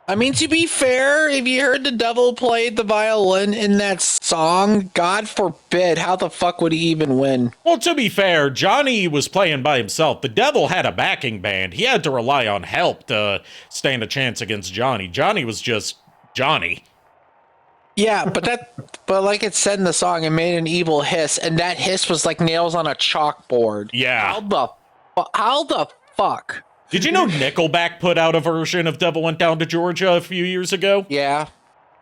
I mean, to be fair, if you heard the devil play the violin in that song, God forbid, how the fuck would he even win? Well, to be fair, Johnny was playing by himself. The devil had a backing band. He had to rely on help to stand a chance against Johnny. Johnny was just Johnny. Yeah, but like it said in the song, it made an evil hiss, and that hiss was like nails on a chalkboard. Yeah. How the fuck? Did you know Nickelback put out a version of Devil Went Down to Georgia a few years ago? Yeah.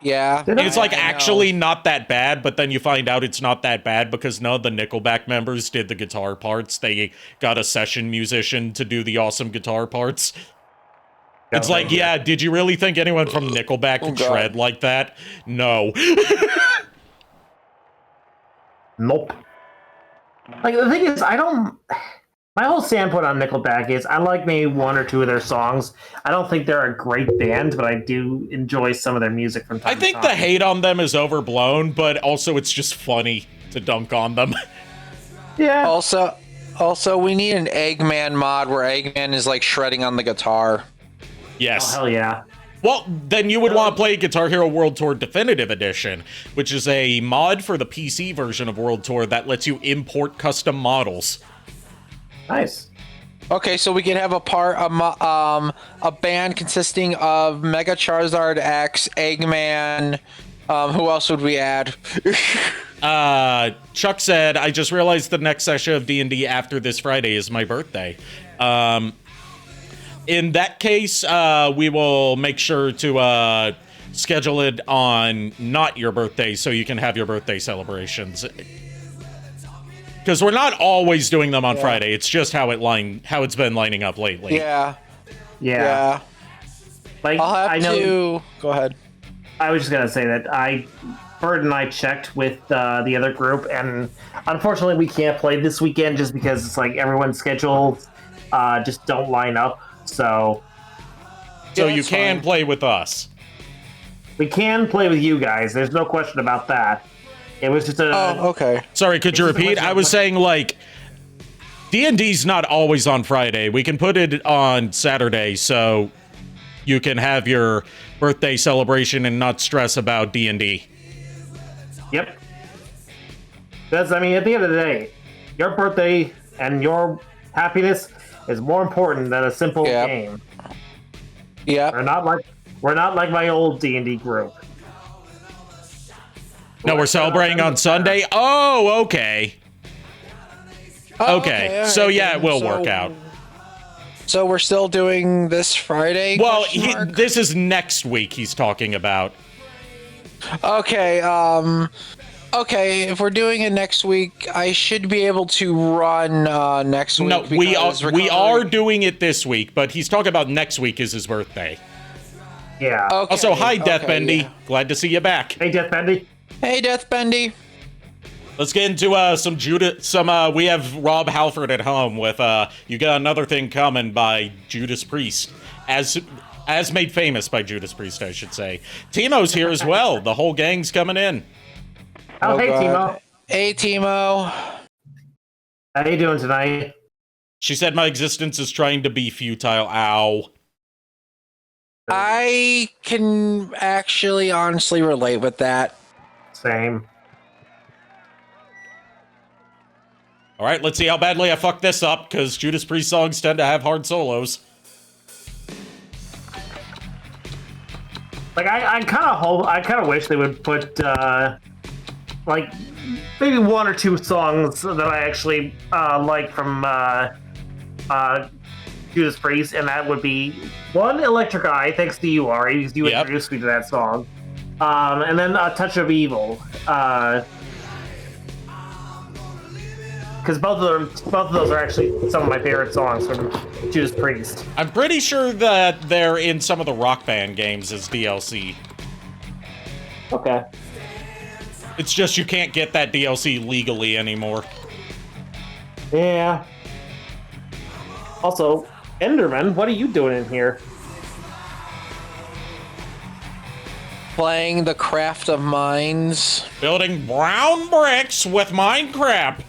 It's like actually not that bad, but then you find out it's not that bad because none of the Nickelback members did the guitar parts. They got a session musician to do the awesome guitar parts. It's like, yeah, did you really think anyone from Nickelback could shred like that? No. Nope. Like, the thing is, my whole standpoint on Nickelback is I like maybe 1 or 2 of their songs. I don't think they're a great band, but I do enjoy some of their music from time to time. I think the hate on them is overblown, but also it's just funny to dunk on them. Yeah. Also, we need an Eggman mod where Eggman is like shredding on the guitar. Yes. Oh, hell yeah. Well, then you would want to play Guitar Hero World Tour Definitive Edition, which is a mod for the PC version of World Tour that lets you import custom models. Nice. Okay, so we could have a band consisting of Mega Charizard X, Eggman. Who else would we add? Chuck said, I just realized the next session of D&D after this Friday is my birthday. In that case, we will make sure to schedule it on not your birthday so you can have your birthday celebrations. Because we're not always doing them on Friday. It's just how it's been lining up lately. Yeah. Like, I'll have to... Go ahead. I was just gonna say that Bird and I checked with the other group, and unfortunately we can't play this weekend just because it's like everyone's schedules just don't line up. So you can play with us. We can play with you guys. There's no question about that. It was just a... Oh, okay. Sorry, could you repeat? I was saying, like, D&D's not always on Friday. We can put it on Saturday, so you can have your birthday celebration and not stress about D&D. Yep. Because, I mean, at the end of the day, your birthday and your happiness is more important than a simple game. Yeah. We're not like my old D&D group. No, we're celebrating on Sunday? Oh, okay. Okay, right, so yeah, it will work out. So we're still doing this Friday? Well, this is next week he's talking about. Okay, okay, if we're doing it next week, I should be able to run next week. No, we are doing it this week, but he's talking about next week is his birthday. Yeah. Okay, Also, hi, Death Bendy. yeah. Glad to see you back. Hey, Death Bendy. Hey, Death Bendy. Let's get into we have Rob Halford at home with You Got Another Thing Coming by Judas Priest. As made famous by Judas Priest, I should say. Timo's here as well. The whole gang's coming in. Oh, hey, God. Timo. Hey, Timo. How you doing tonight? She said my existence is trying to be futile. Ow. I can actually honestly relate with that. Same. All right, let's see how badly I fuck this up, because Judas Priest songs tend to have hard solos. Like, I kind of wish they would put, like, maybe one or two songs that I actually like from Judas Priest, and that would be one, Electric Eye, thanks to you, Ari, because you introduced me to that song, and then A Touch of Evil, because both of those are actually some of my favorite songs from Judas Priest. I'm pretty sure that they're in some of the Rock Band games as DLC. Okay. It's just you can't get that DLC legally anymore. Yeah. Also, Enderman, what are you doing in here? Playing the Craft of Mines. Building brown bricks with Minecraft.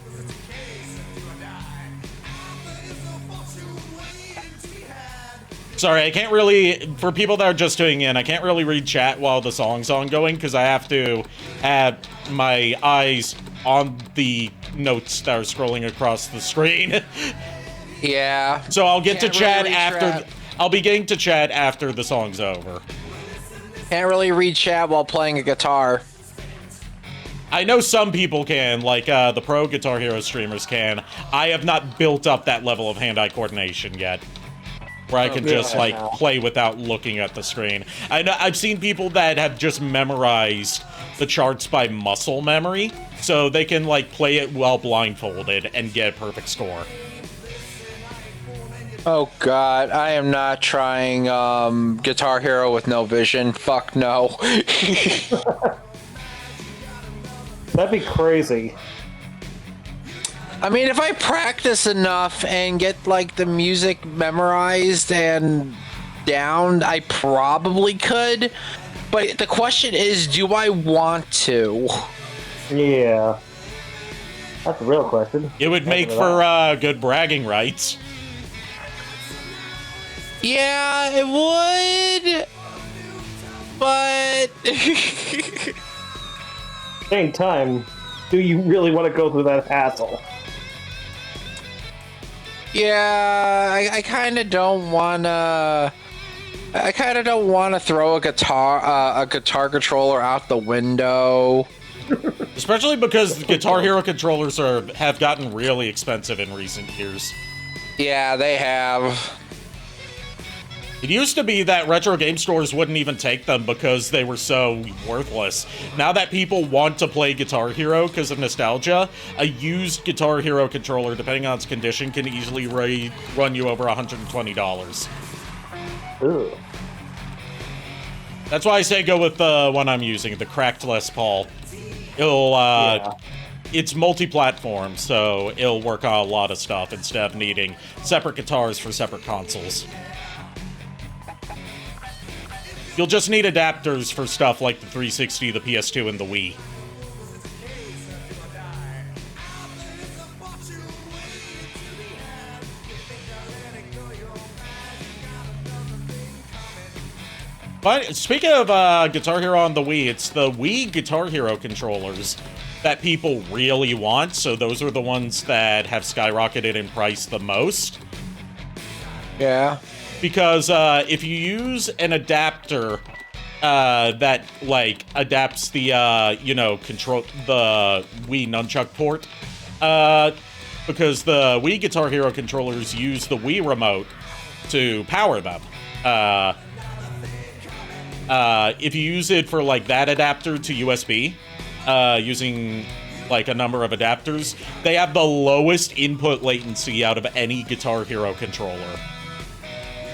Sorry, I can't really, for people that are just tuning in, I can't really read chat while the song's ongoing because I have to have my eyes on the notes that are scrolling across the screen. Yeah. So I'll get to chat really after, I'll be getting to chat after the song's over. Can't really read chat while playing a guitar. I know some people can, like the pro Guitar Hero streamers can. I have not built up that level of hand-eye coordination yet, where I can just, like, play without looking at the screen. I've seen people that have just memorized the charts by muscle memory, so they can, like, play it while blindfolded and get a perfect score. Oh god, I am not trying Guitar Hero with no vision. Fuck no. That'd be crazy. I mean, if I practice enough and get, like, the music memorized and down, I probably could. But the question is, do I want to? Yeah. That's the real question. It would make for good bragging rights. Yeah, it would. But Same time, do you really want to go through that hassle? yeah, I kind of don't wanna. I kind of don't want to throw a guitar controller out the window. Especially because the Guitar Hero controllers have gotten really expensive in recent years. Yeah, they have. It used to be that retro game stores wouldn't even take them because they were so worthless. Now that people want to play Guitar Hero because of nostalgia, a used Guitar Hero controller, depending on its condition, can easily run you over $120. Ooh. That's why I say go with the one I'm using, the cracked Les Paul. It's multi-platform, so it'll work on a lot of stuff instead of needing separate guitars for separate consoles. You'll just need adapters for stuff like the 360, the PS2, and the Wii. But speaking of Guitar Hero on the Wii, it's the Wii Guitar Hero controllers that people really want, so those are the ones that have skyrocketed in price the most. Yeah. Because if you use an adapter that like adapts the control the Wii nunchuck port, because the Wii Guitar Hero controllers use the Wii remote to power them. If you use it for like that adapter to USB, using like a number of adapters, they have the lowest input latency out of any Guitar Hero controller.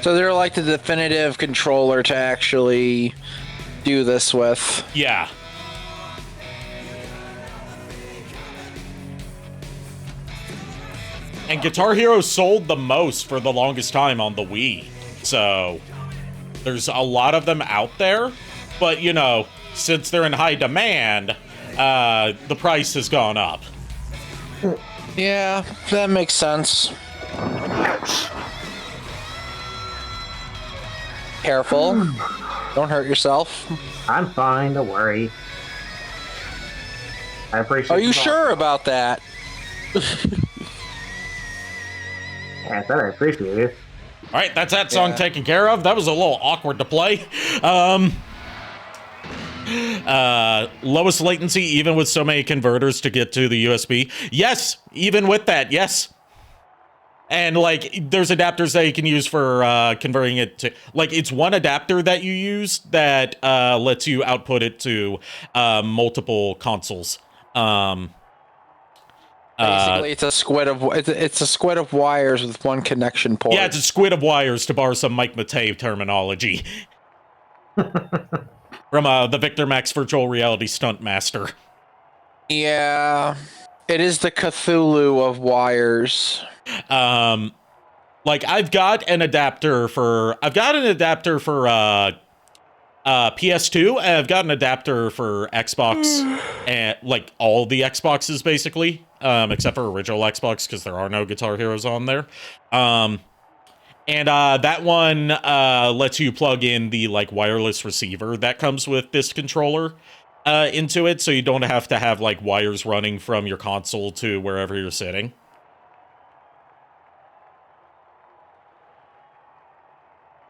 So they're like the definitive controller to actually do this with. Yeah. And Guitar Hero sold the most for the longest time on the Wii. So there's a lot of them out there, but you know, since they're in high demand, the price has gone up. Yeah, that makes sense. Careful. Don't hurt yourself. I'm fine, don't worry. I appreciate Are you sure about that? Yeah, I said I appreciate it. All right, that's that song taken care of. That was a little awkward to play. Lowest latency, even with so many converters to get to the USB. Yes, even with that, yes. And, like, there's adapters that you can use for converting it to... Like, it's one adapter that you use that lets you output it to multiple consoles. Basically, it's a squid of wires with one connection port. Yeah, it's a squid of wires, to borrow some Mike Matei terminology. From the Victor Max Virtual Reality Stunt Master. Yeah, it is the Cthulhu of wires. Like I've got an adapter for PS2, and I've got an adapter for Xbox, and like all the Xboxes basically, except for original Xbox because there are no Guitar Heroes on there. And that one lets you plug in the like wireless receiver that comes with this controller into it, so you don't have to have like wires running from your console to wherever you're sitting.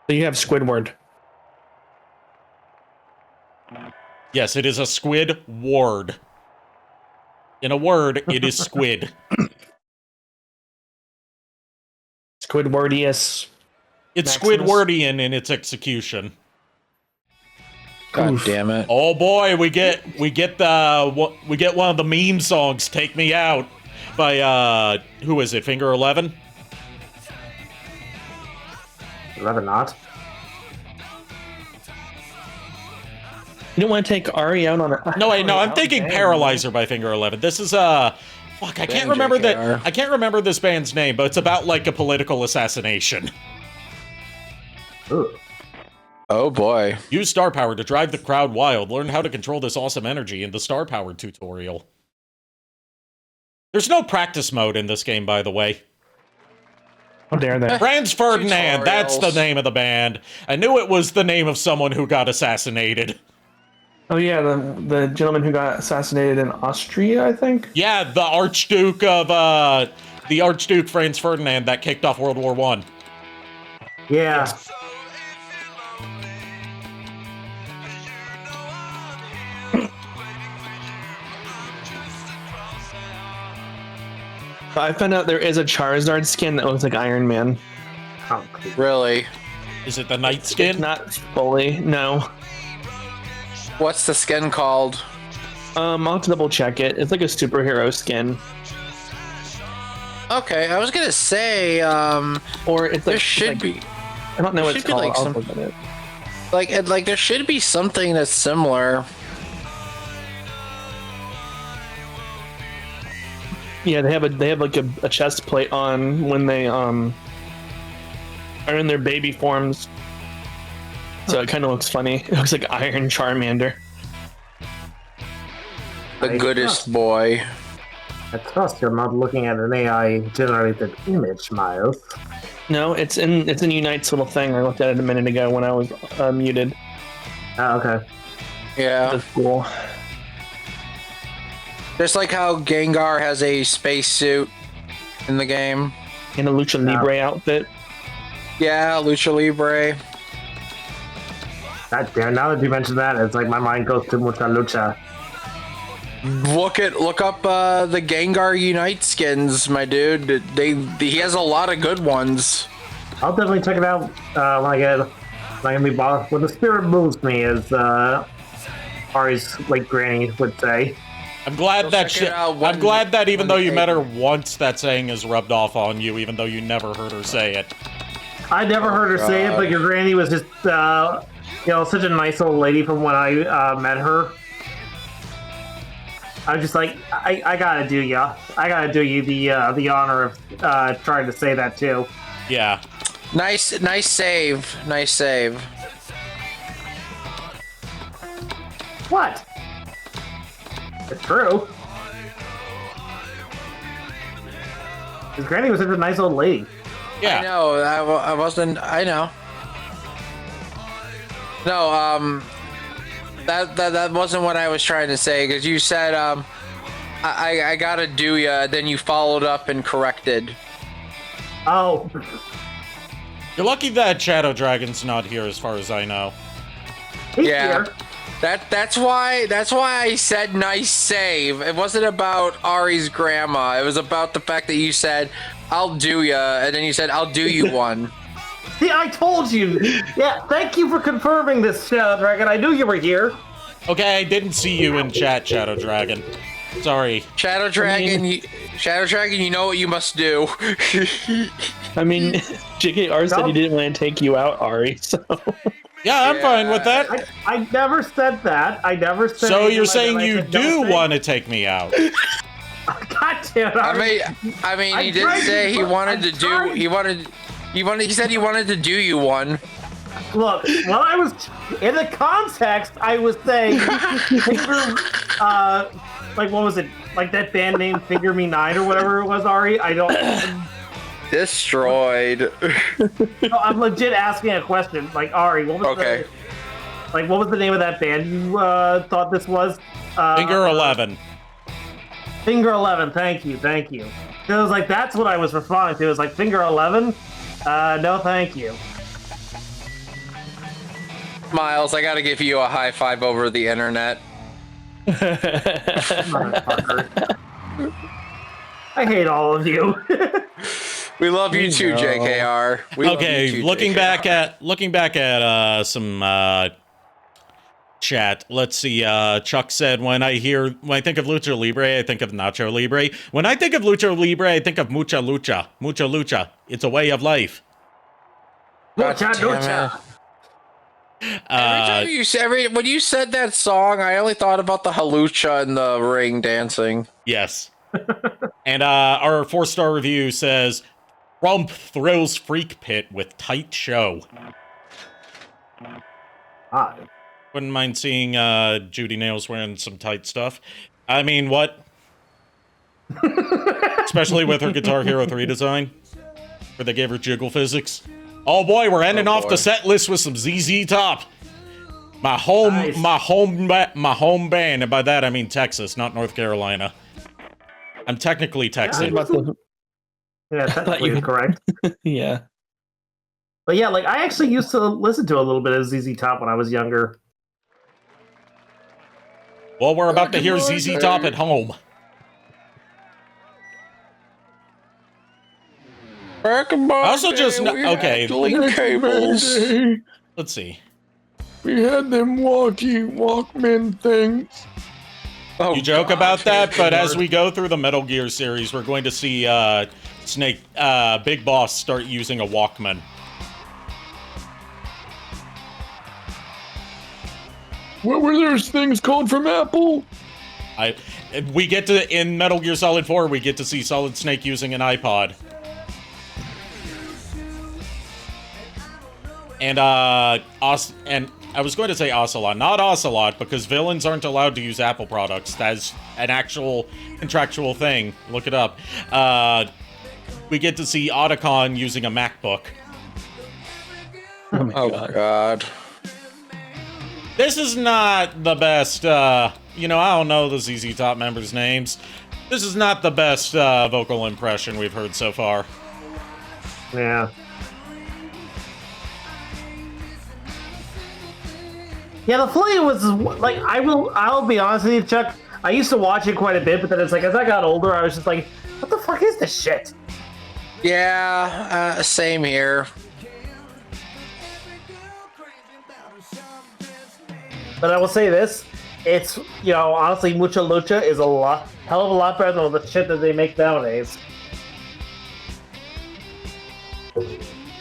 So you have Squidward. Yes, it is a squid ward. In a word, it is squid. Squidwardius. It's Maximus. Squidwardian in its execution. God damn it! Oh boy, we get one of the meme songs, "Take Me Out," by who is it? Finger 11. 11 not. You don't want to take Ari out on a... No, wait, no, I'm thinking Paralyzer by Finger 11. This is fuck, I can't remember that. I can't remember this band's name, but it's about like a political assassination. Ooh. Oh boy! Use star power to drive the crowd wild. Learn how to control this awesome energy in the star power tutorial. There's no practice mode in this game, by the way. How dare they? Franz Ferdinand, Tutorials. that's the name of the band. I knew it was the name of someone who got assassinated. Oh yeah, the gentleman who got assassinated in Austria, I think. Yeah, the Archduke Franz Ferdinand that kicked off World War One. Yeah. I found out there is a Charizard skin that looks like Iron Man. Oh, cool. Really? Is it the Night Skin? Not fully, no. What's the skin called? I'll have to double check it. It's like a superhero skin. Okay, I was gonna say, Or it's like there should like, be, I don't know what it's should be, called. like, I'll some- look at it. like there should be something that's similar. Yeah, they have like a chest plate on when they are in their baby forms. So it kind of looks funny. It looks like Iron Charmander. The goodest boy. I trust you're not looking at an AI-generated image, Miles. No, it's in Unite's little thing. I looked at it a minute ago when I was muted. Oh, okay. Yeah. That's cool. Just like how Gengar has a spacesuit in the game. In a Lucha Libre outfit. Yeah, Lucha Libre. God damn, now that you mention that, it's like my mind goes to Mucha Lucha. Look up the Gengar Unite skins, my dude. He has a lot of good ones. I'll definitely check it out when the spirit moves me, as Ari's like granny would say. I'm glad I'm glad that even though you met her April. once, that saying is rubbed off on you, even though you never heard her say it. I never heard her say it, but your granny was just such a nice old lady from when I met her. I was just like, I gotta do ya. I gotta do you the honor of trying to say that too. Yeah. Nice save. Nice save. What? It's true. His granny was such a nice old lady. Yeah. I know. I wasn't. I know. No. That wasn't what I was trying to say, because you said I gotta do ya, then you followed up and corrected. Oh. You're lucky that Shadow Dragon's not here, as far as I know. He's Yeah. here. That's why I said nice save. It wasn't about Ari's grandma. It was about the fact that you said I'll do ya, and then you said I'll do you one. See, I told you. Yeah, thank you for confirming this, Shadow Dragon. I knew you were here. Okay, I didn't see you in chat, Shadow Dragon. Sorry. Shadow Dragon, you know what you must do. I mean, JKR said he didn't want to take you out, Ari, so... Yeah, I'm fine with that. I never said that. I never said. So you're anything like saying that. I you said, "Don't do say-" want to take me out? God damn it! I mean, he did tried say to- he wanted I to do. tried. He said he wanted to do you one. Look, when I was in the context, I was saying, finger, like what was it? Like that band name, Finger Me Nine or whatever it was. Ari, I don't. Destroyed. No, I'm legit asking a question. Like Ari, what was what was the name of that band you thought this was? Finger 11. Finger 11. Thank you. It was like that's what I was responding to. It was like Finger 11. No, thank you. Miles, I gotta give you a high five over the internet. Motherfucker. I hate all of you. We love you too, JKR. We love Okay, you too, looking JKR. back at some chat. Let's see. Chuck said, when I think of Lucha Libre, I think of Nacho Libre. When I think of Lucha Libre, I think of Mucha Lucha. Mucha Lucha. It's a way of life. God damn it. When you said that song, I only thought about the halucha in the ring dancing. Yes. And our 4-star review says, Rump thrills freak pit with tight show. Wouldn't mind seeing Judy Nails wearing some tight stuff. I mean, what? Especially with her Guitar Hero 3 design, where they gave her jiggle physics. Oh boy, we're ending off the set list with some ZZ Top. My home band, and by that I mean Texas, not North Carolina. I'm technically Texan. Yeah, technically you're correct. Yeah. But yeah, like I actually used to listen to a little bit of ZZ Top when I was younger. Well, we're about to hear ZZ Top at home. Also, just okay. Cables. Let's see. We had them Walkman things. Oh, You joke about that, but as we go through the Metal Gear series, we're going to see Big Boss start using a Walkman. What were those things called from Apple? We get to in Metal Gear Solid 4, we get to see Solid Snake using an iPod. And I was going to say Ocelot, not Ocelot, because villains aren't allowed to use Apple products. That's an actual contractual thing. Look it up. We get to see Otacon using a MacBook. Oh God. This is not the best, I don't know the ZZ Top members' names. This is not the best vocal impression we've heard so far. Yeah. Yeah, the Flay was like I'll be honest with you, Chuck. I used to watch it quite a bit, but then it's like as I got older, I was just like, what the fuck is this shit? Yeah, same here. But I will say this, it's honestly Mucha Lucha is hell of a lot better than the shit that they make nowadays.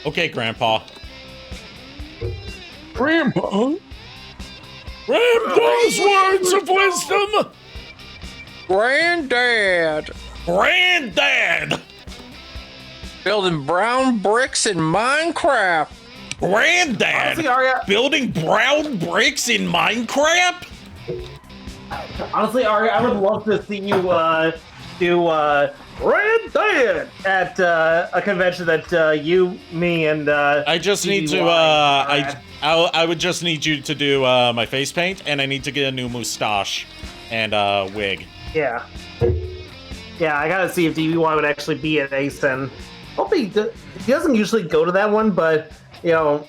Okay, Grandpa. Grandpa? Grandpa's words of wisdom! Granddad. Building brown bricks in Minecraft. Granddad! Honestly, Arya, Building brown bricks in Minecraft? Honestly, Ari, I would love to see you do Granddad at a convention that you, me, and I just need to I would just need you to do my face paint, and I need to get a new mustache and wig. Yeah, I gotta see if DBY would actually be at ACEN. Hopefully, he doesn't usually go to that one, but there's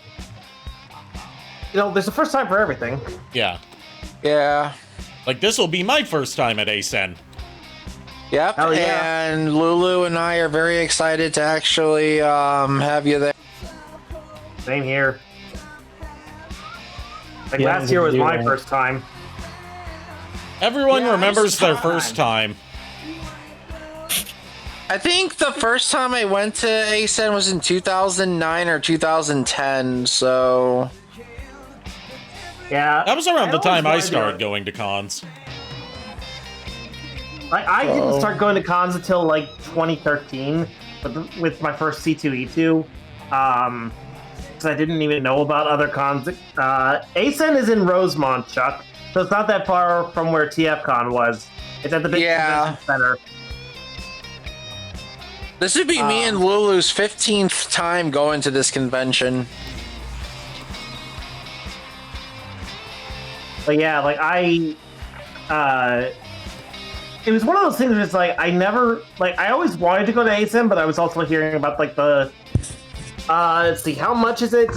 a first time for everything. Yeah. Yeah. Like, this will be my first time at ACEN. Yep. Hell yeah. And Lulu and I are very excited to actually have you there. Same here. Like Yeah, last year was do my that. first time. Everyone Yeah, remembers their it's first time. I think the first time I went to ACEN was in 2009 or 2010, so... Yeah. That was around the time I always wanted started to- going to cons. I didn't start going to cons until like 2013 with my first C2E2. Because I didn't even know about other cons. ACEN is in Rosemont, Chuck. So it's not that far from where TFCon was. It's at the big convention center. This would be me and Lulu's 15th time going to this convention. But yeah, like it was one of those things where it's like I always wanted to go to ASM, but I was also hearing about like the let's see, how much is it?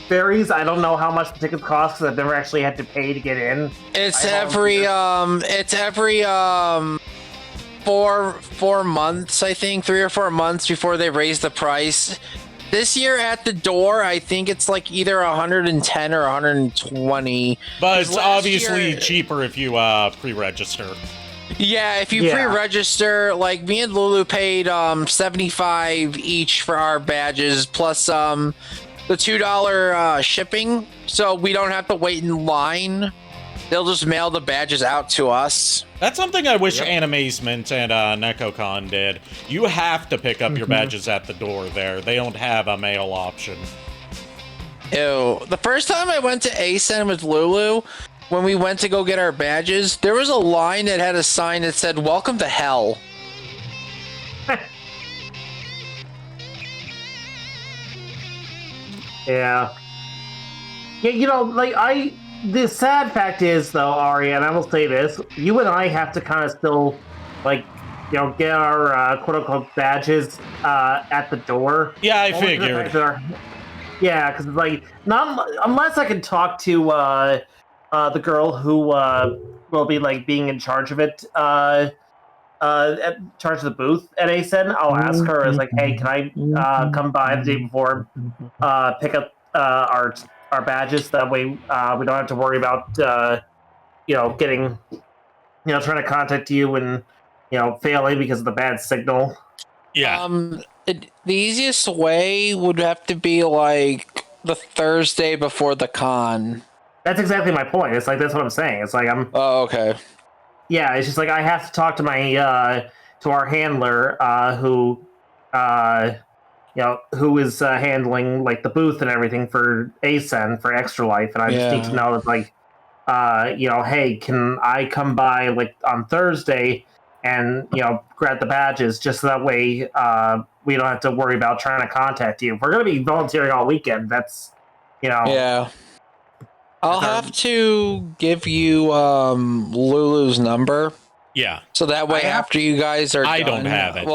Varies. I don't know how much the tickets cost because I've never actually had to pay to get in. It's every 4 months, I think, 3 or 4 months before they raise the price. This year at the door, I think it's like either 110 or 120. But it's last obviously year- cheaper if you pre-register. Yeah, if you pre-register, like me and Lulu paid $75 each for our badges, plus the $2 shipping, so we don't have to wait in line. They'll just mail the badges out to us. That's something I wish Animazement and NecoCon did. You have to pick up your badges at the door there. They don't have a mail option. Ew. The first time I went to ASEN with Lulu, when we went to go get our badges, there was a line that had a sign that said, "Welcome to Hell." Yeah. Yeah, the sad fact is, though, Ari, and I will say this, you and I have to kind of still, get our quote-unquote badges at the door. Yeah, I Only for the figured. fact that yeah, because, not unless I can talk to the girl who will be, being in charge of it, at charge of the booth at ASEN, I'll ask her, hey, can I come by the day before, pick up our badges? That way, we don't have to worry about getting trying to contact you and failing because of the bad signal. Yeah. The easiest way would have to be the Thursday before the con. That's exactly my point. It's that's what I'm saying. It's I'm. Oh, okay. Yeah, it's just I have to talk to my to our handler who who is handling the booth and everything for ASEN for Extra Life, and I just need to know that hey, can I come by on Thursday and grab the badges just so that way we don't have to worry about trying to contact you. If we're going to be volunteering all weekend, that's yeah. I'll have to give you Lulu's number. Yeah. So that way, after you guys are I done, don't have it.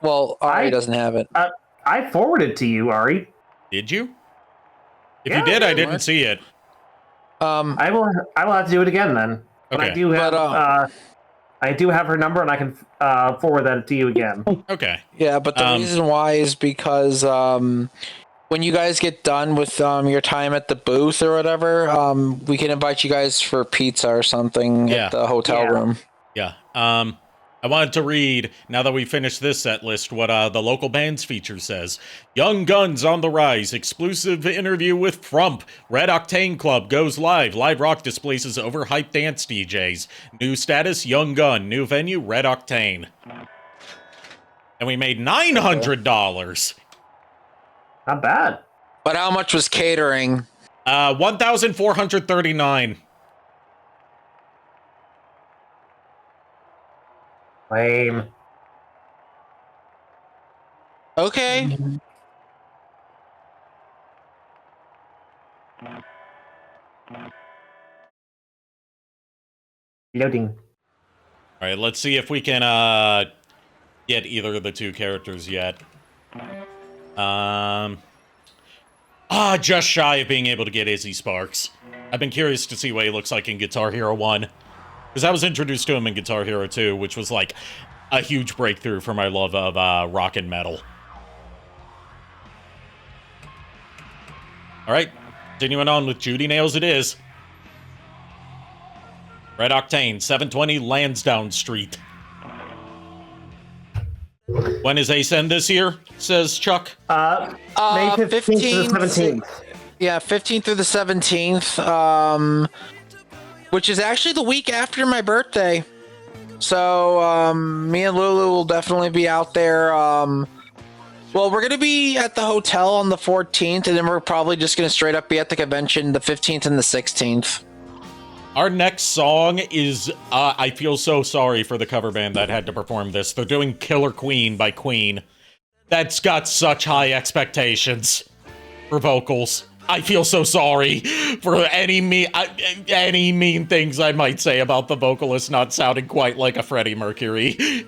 Well, Ari doesn't have it. I forwarded to you, Ari. Did you? If Yeah, you did, I didn't see it. I will have to do it again then. But Okay. I do have her number, and I can forward that to you again. Okay. Yeah, but the reason why is because when you guys get done with your time at the booth or whatever, we can invite you guys for pizza or something at the hotel room. Yeah. I wanted to read, now that we finished this set list, what the local bands feature says. Young Guns on the rise. Exclusive interview with Frump. Red Octane Club goes live. Live rock displaces overhyped dance DJs. New status, Young Gun. New venue, Red Octane. And we made $900. Not bad. But how much was catering? $1,439. Lame. Okay. Loading. All right, let's see if we can get either of the two characters yet. Just shy of being able to get Izzy Sparks. I've been curious to see what he looks like in Guitar Hero 1. Because I was introduced to him in Guitar Hero 2, which was a huge breakthrough for my love of rock and metal. Alright, continuing on with Judy Nails it is. Red Octane, 720 Lansdowne Street. When is ASEN this year? Says Chuck. May 15th to the 17th. Yeah, 15th through the 17th. Which is actually the week after my birthday. So, me and Lulu will definitely be out there. Well, we're going to be at the hotel on the 14th, and then we're probably just going to straight up be at the convention the 15th and the 16th. Our next song is, I feel so sorry for the cover band that had to perform this. They're doing Killer Queen by Queen. That's got such high expectations for vocals. I feel so sorry for any mean things I might say about the vocalist not sounding quite like a Freddie Mercury.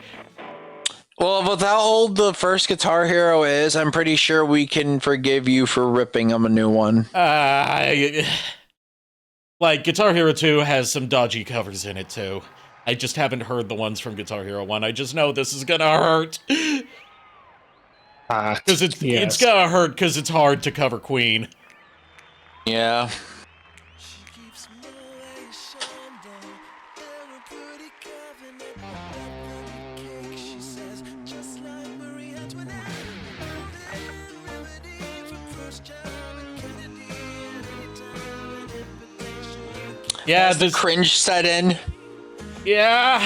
Well, with how old the first Guitar Hero is, I'm pretty sure we can forgive you for ripping him a new one. Guitar Hero 2 has some dodgy covers in it, too. I just haven't heard the ones from Guitar Hero 1. I just know this is gonna hurt. Because it's gonna hurt because it's hard to cover Queen. Yeah. Yeah, this cringe set in. Yeah.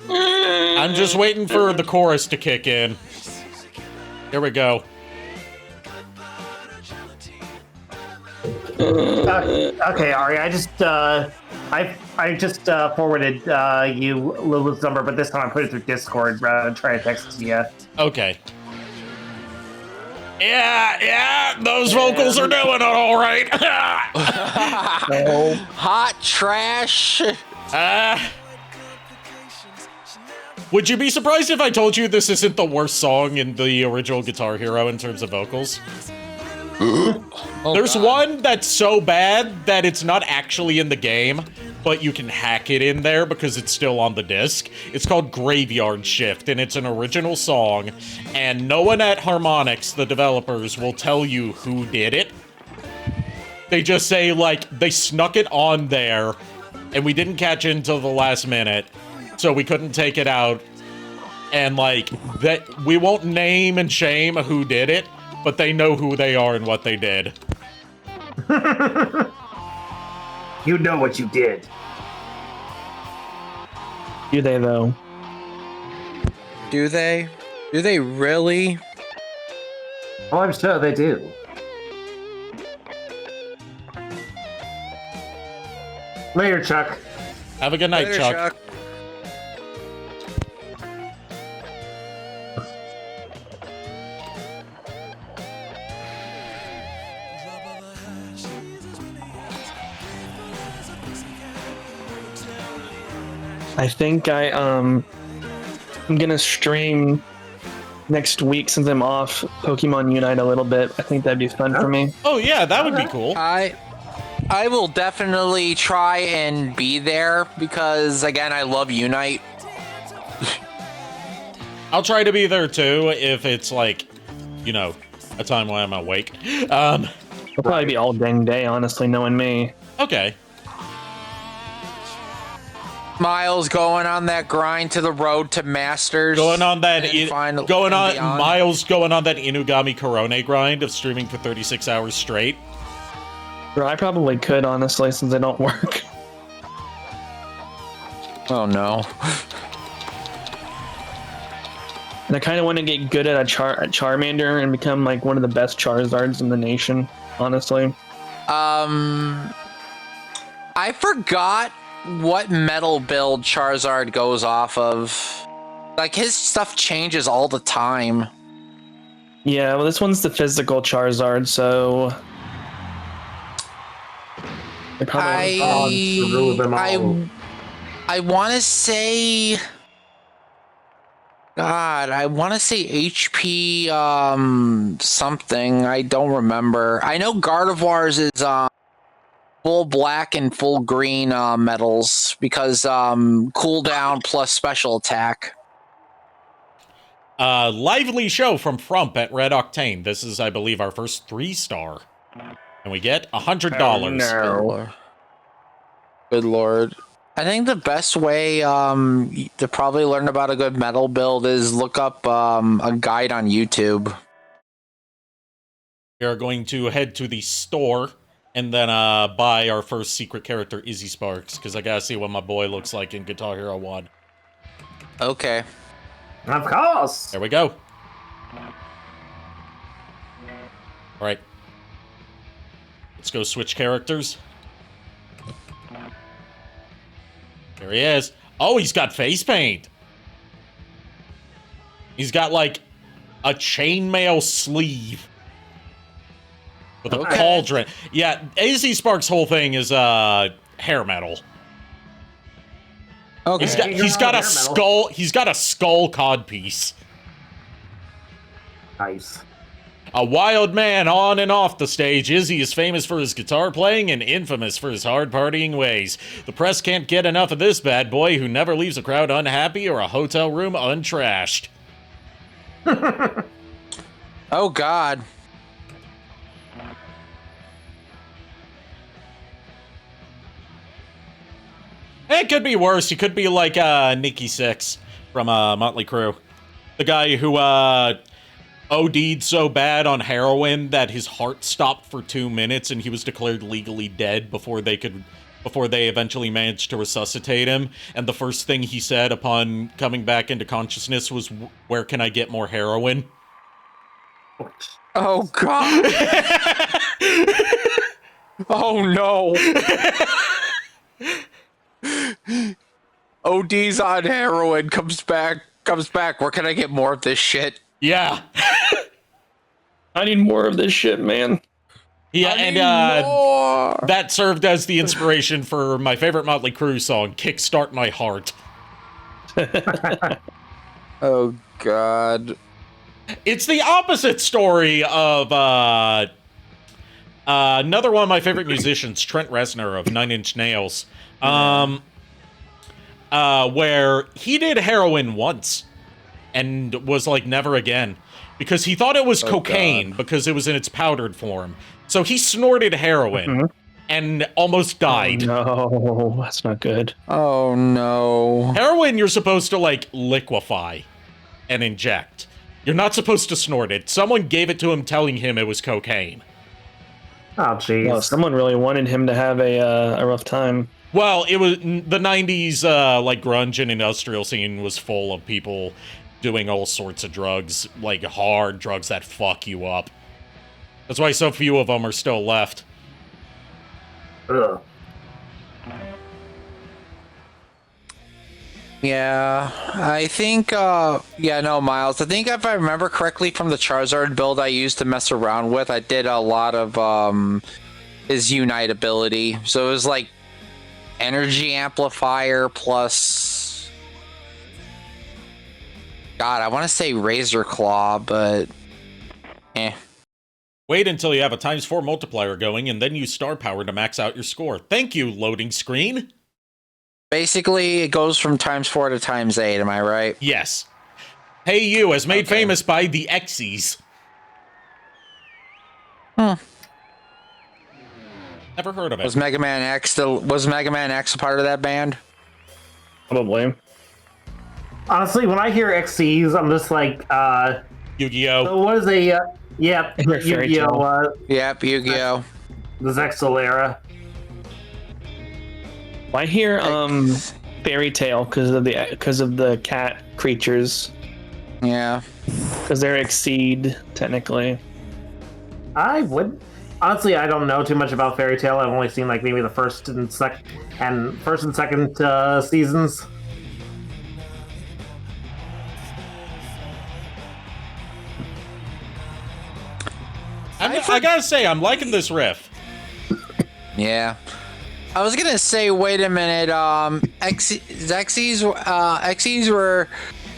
I'm just waiting for the chorus to kick in. Here we go. Okay, Ari, I just forwarded you Lulu's number, but this time I put it through Discord rather than try to text it to you. Okay. Yeah, those vocals are doing it all right. Hot trash. Would you be surprised if I told you this isn't the worst song in the original Guitar Hero in terms of vocals? There's one that's so bad that it's not actually in the game, but you can hack it in there because it's still on the disc. It's called Graveyard Shift, and it's an original song, and no one at Harmonix, the developers, will tell you who did it. They just say, like, they snuck it on there, and we didn't catch it until the last minute, so we couldn't take it out. And, like, that we won't name and shame who did it, but they know who they are and what they did. You know what you did. Do they, though? Do they? Do they really? Oh, I'm sure they do. Later, Chuck. Have a good night, Later, Chuck. I think I'm gonna stream next week since I'm off Pokemon Unite a little bit. I think that'd be fun for me. Oh yeah, that would be cool. I will definitely try and be there because again, I love Unite. I'll try to be there too if it's like, you know, a time when I'm awake. It'll probably be all dang day, honestly, knowing me. Okay. Miles going on that grind to the road to Masters. Miles going on that Inugami Korone grind of streaming for 36 hours straight. Bro, I probably could, honestly, since I don't work. Oh no. And I kind of want to get good at a Charmander and become like one of the best Charizards in the nation, honestly. I forgot what metal build Charizard goes off of. Like, his stuff changes all the time. Yeah, well, this one's the physical Charizard, so... I want to say... God, I want to say HP something. I don't remember. I know Gardevoir's is full black and full green metals because cooldown plus special attack. Lively show from Frump at Red Octane. This is, I believe, our first 3-star. And we get $100. Oh, no. Good lord. I think the best way to probably learn about a good metal build is look up a guide on YouTube. We are going to head to the store and then buy our first secret character, Izzy Sparks, because I gotta see what my boy looks like in Guitar Hero 1. Okay. Of course. There we go. Alright. Let's go switch characters. There he is. Oh, he's got face paint. He's got, like, a chainmail sleeve. With a cauldron. Yeah, Izzy Sparks' whole thing is, hair metal. Okay. He's got a skull. He's got a skull codpiece. Nice. A wild man on and off the stage, Izzy is famous for his guitar playing and infamous for his hard partying ways. The press can't get enough of this bad boy who never leaves a crowd unhappy or a hotel room untrashed. Oh, God. It could be worse. He could be like Nikki Sixx from Motley Crue. The guy who OD'd so bad on heroin that his heart stopped for 2 minutes and he was declared legally dead before they eventually managed to resuscitate him. And the first thing he said upon coming back into consciousness was, "Where can I get more heroin?" Oh, God. Oh, no. OD's on heroin, comes back. Where can I get more of this shit? Yeah. I need more of this shit, man. Yeah, and that served as the inspiration for my favorite Motley Crue song, "Kickstart My Heart." Oh God. It's the opposite story of another one of my favorite musicians, Trent Reznor of Nine Inch Nails, where he did heroin once and was like, never again, because he thought it was cocaine because it was in its powdered form. So he snorted heroin and almost died. Oh, no, that's not good. Oh no. Heroin, you're supposed to like liquefy and inject. You're not supposed to snort it. Someone gave it to him telling him it was cocaine. Oh, jeez. Well, someone really wanted him to have a rough time. Well, it was the 90s, like grunge and industrial scene was full of people doing all sorts of drugs, like hard drugs that fuck you up. That's why so few of them are still left. Ugh. Yeah, I think, Miles, I think if I remember correctly from the Charizard build I used to mess around with, I did a lot of, his Unite ability. So it was like energy amplifier plus, God, I want to say Razor Claw, but, Wait until you have a ×4 multiplier going, and then use star power to max out your score. Thank you, loading screen. Basically, it goes from ×4 to ×8, am I right? Yes. Hey You is made famous by the Xyz. Never heard of it. Was Mega Man X a part of that band? Probably. Honestly, when I hear XCs, I'm just like, Yu-Gi-Oh! so what is a, Fairy Yu-Gi-Oh! Yep, Yu-Gi-Oh! The Zexal era. I hear Fairy Tale because of the cat creatures, Yeah. because they're Exceed technically. I would honestly, I don't know too much about Fairy Tale. I've only seen like maybe the first and second seasons. I gotta say, I'm liking this riff. Yeah. I was gonna say, wait a minute, Xyz were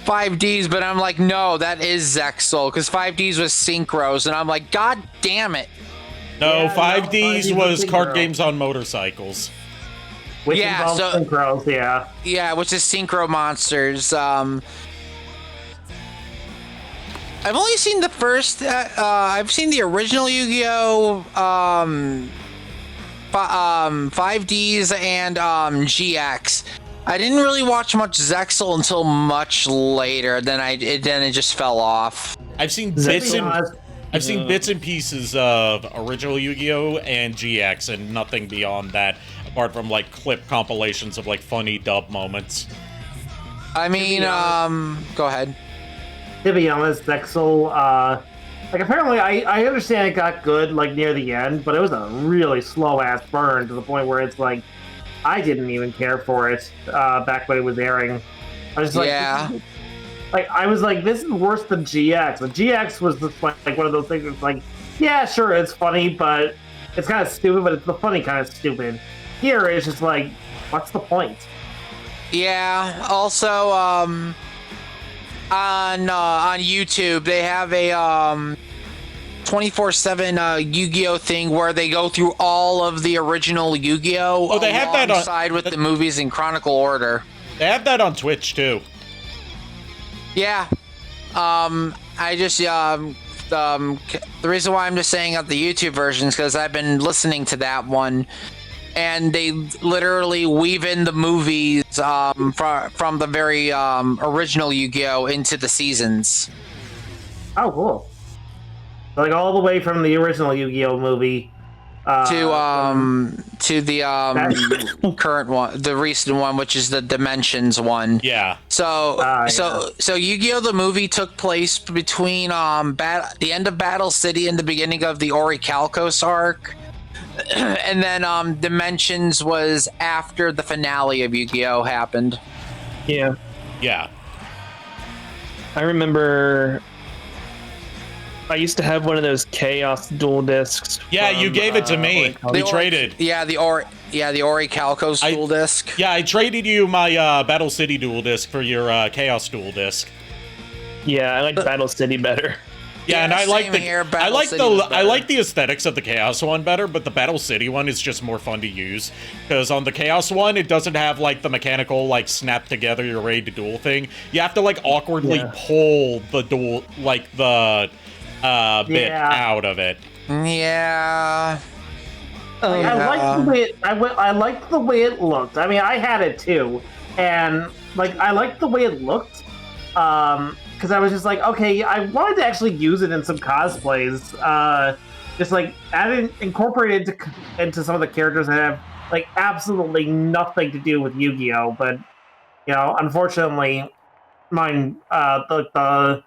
5Ds, but I'm like, no, that is Zexal, because 5Ds was Synchros, and I'm like, god damn it. No, Yeah, 5Ds no, 5Ds was was card Synchro. games on motorcycles. Which Yeah, involves so- synchros, yeah. Yeah, which is Synchro Monsters. I've only seen the first, I've seen the original Yu-Gi-Oh! 5Ds and GX. I didn't really watch much Zexal until much later. Then it just fell off. I've seen Zexal bits and pieces of original Yu-Gi-Oh! And GX, and nothing beyond that, apart from like clip compilations of like funny dub moments. I mean, go ahead. To be honest, Zexal, like apparently I understand it got good like near the end, but it was a really slow ass burn to the point where it's like I didn't even care for it back when it was airing. I was just like, Yeah. like I was like, this is worse than GX. The GX was just like one of those things that's like, yeah, sure, it's funny, but it's kind of stupid, but it's the funny kind of stupid. Here it's just like, what's the point? Yeah. Also, on YouTube, they have a 24/7 Yu-Gi-Oh thing where they go through all of the original Yu-Gi-Oh. Oh, they have that on- alongside with the movies in chronicle order. They have that on Twitch too. Yeah. I just the reason why I'm just saying out the YouTube version is because I've been listening to that one, and they literally weave in the movies from the very original Yu-Gi-Oh into the seasons. Oh, cool. Like all the way from the original Yu-Gi-Oh movie to the current one, the recent one, which is the Dimensions one. Yeah. So yeah. so Yu-Gi-Oh! The movie took place between the end of Battle City and the beginning of the Orichalcos arc, and then Dimensions was after the finale of Yu-Gi-Oh! Happened. Yeah, Yeah. I remember I used to have one of those Chaos dual discs. Yeah, you gave it to me. Arikado. We traded. Yeah, the Orichalco's dual disc. Yeah, I traded you my Battle City dual disc for your Chaos dual disc. Yeah, I like Battle City better. Yeah, and I same like here, Battle I like City was I better. like the aesthetics of the Chaos one better, but the Battle City one is just more fun to use. Because on the Chaos one, it doesn't have like the mechanical like snap together you're ready to duel thing. You have to like awkwardly pull the duel like the bit out of it. Yeah. I liked the way it looked. I mean, I had it too, and like I liked the way it looked. Because I was just like, okay, I wanted to actually use it in some cosplays. Just like incorporate it into some of the characters that have like absolutely nothing to do with Yu-Gi-Oh. But you know, unfortunately, mine the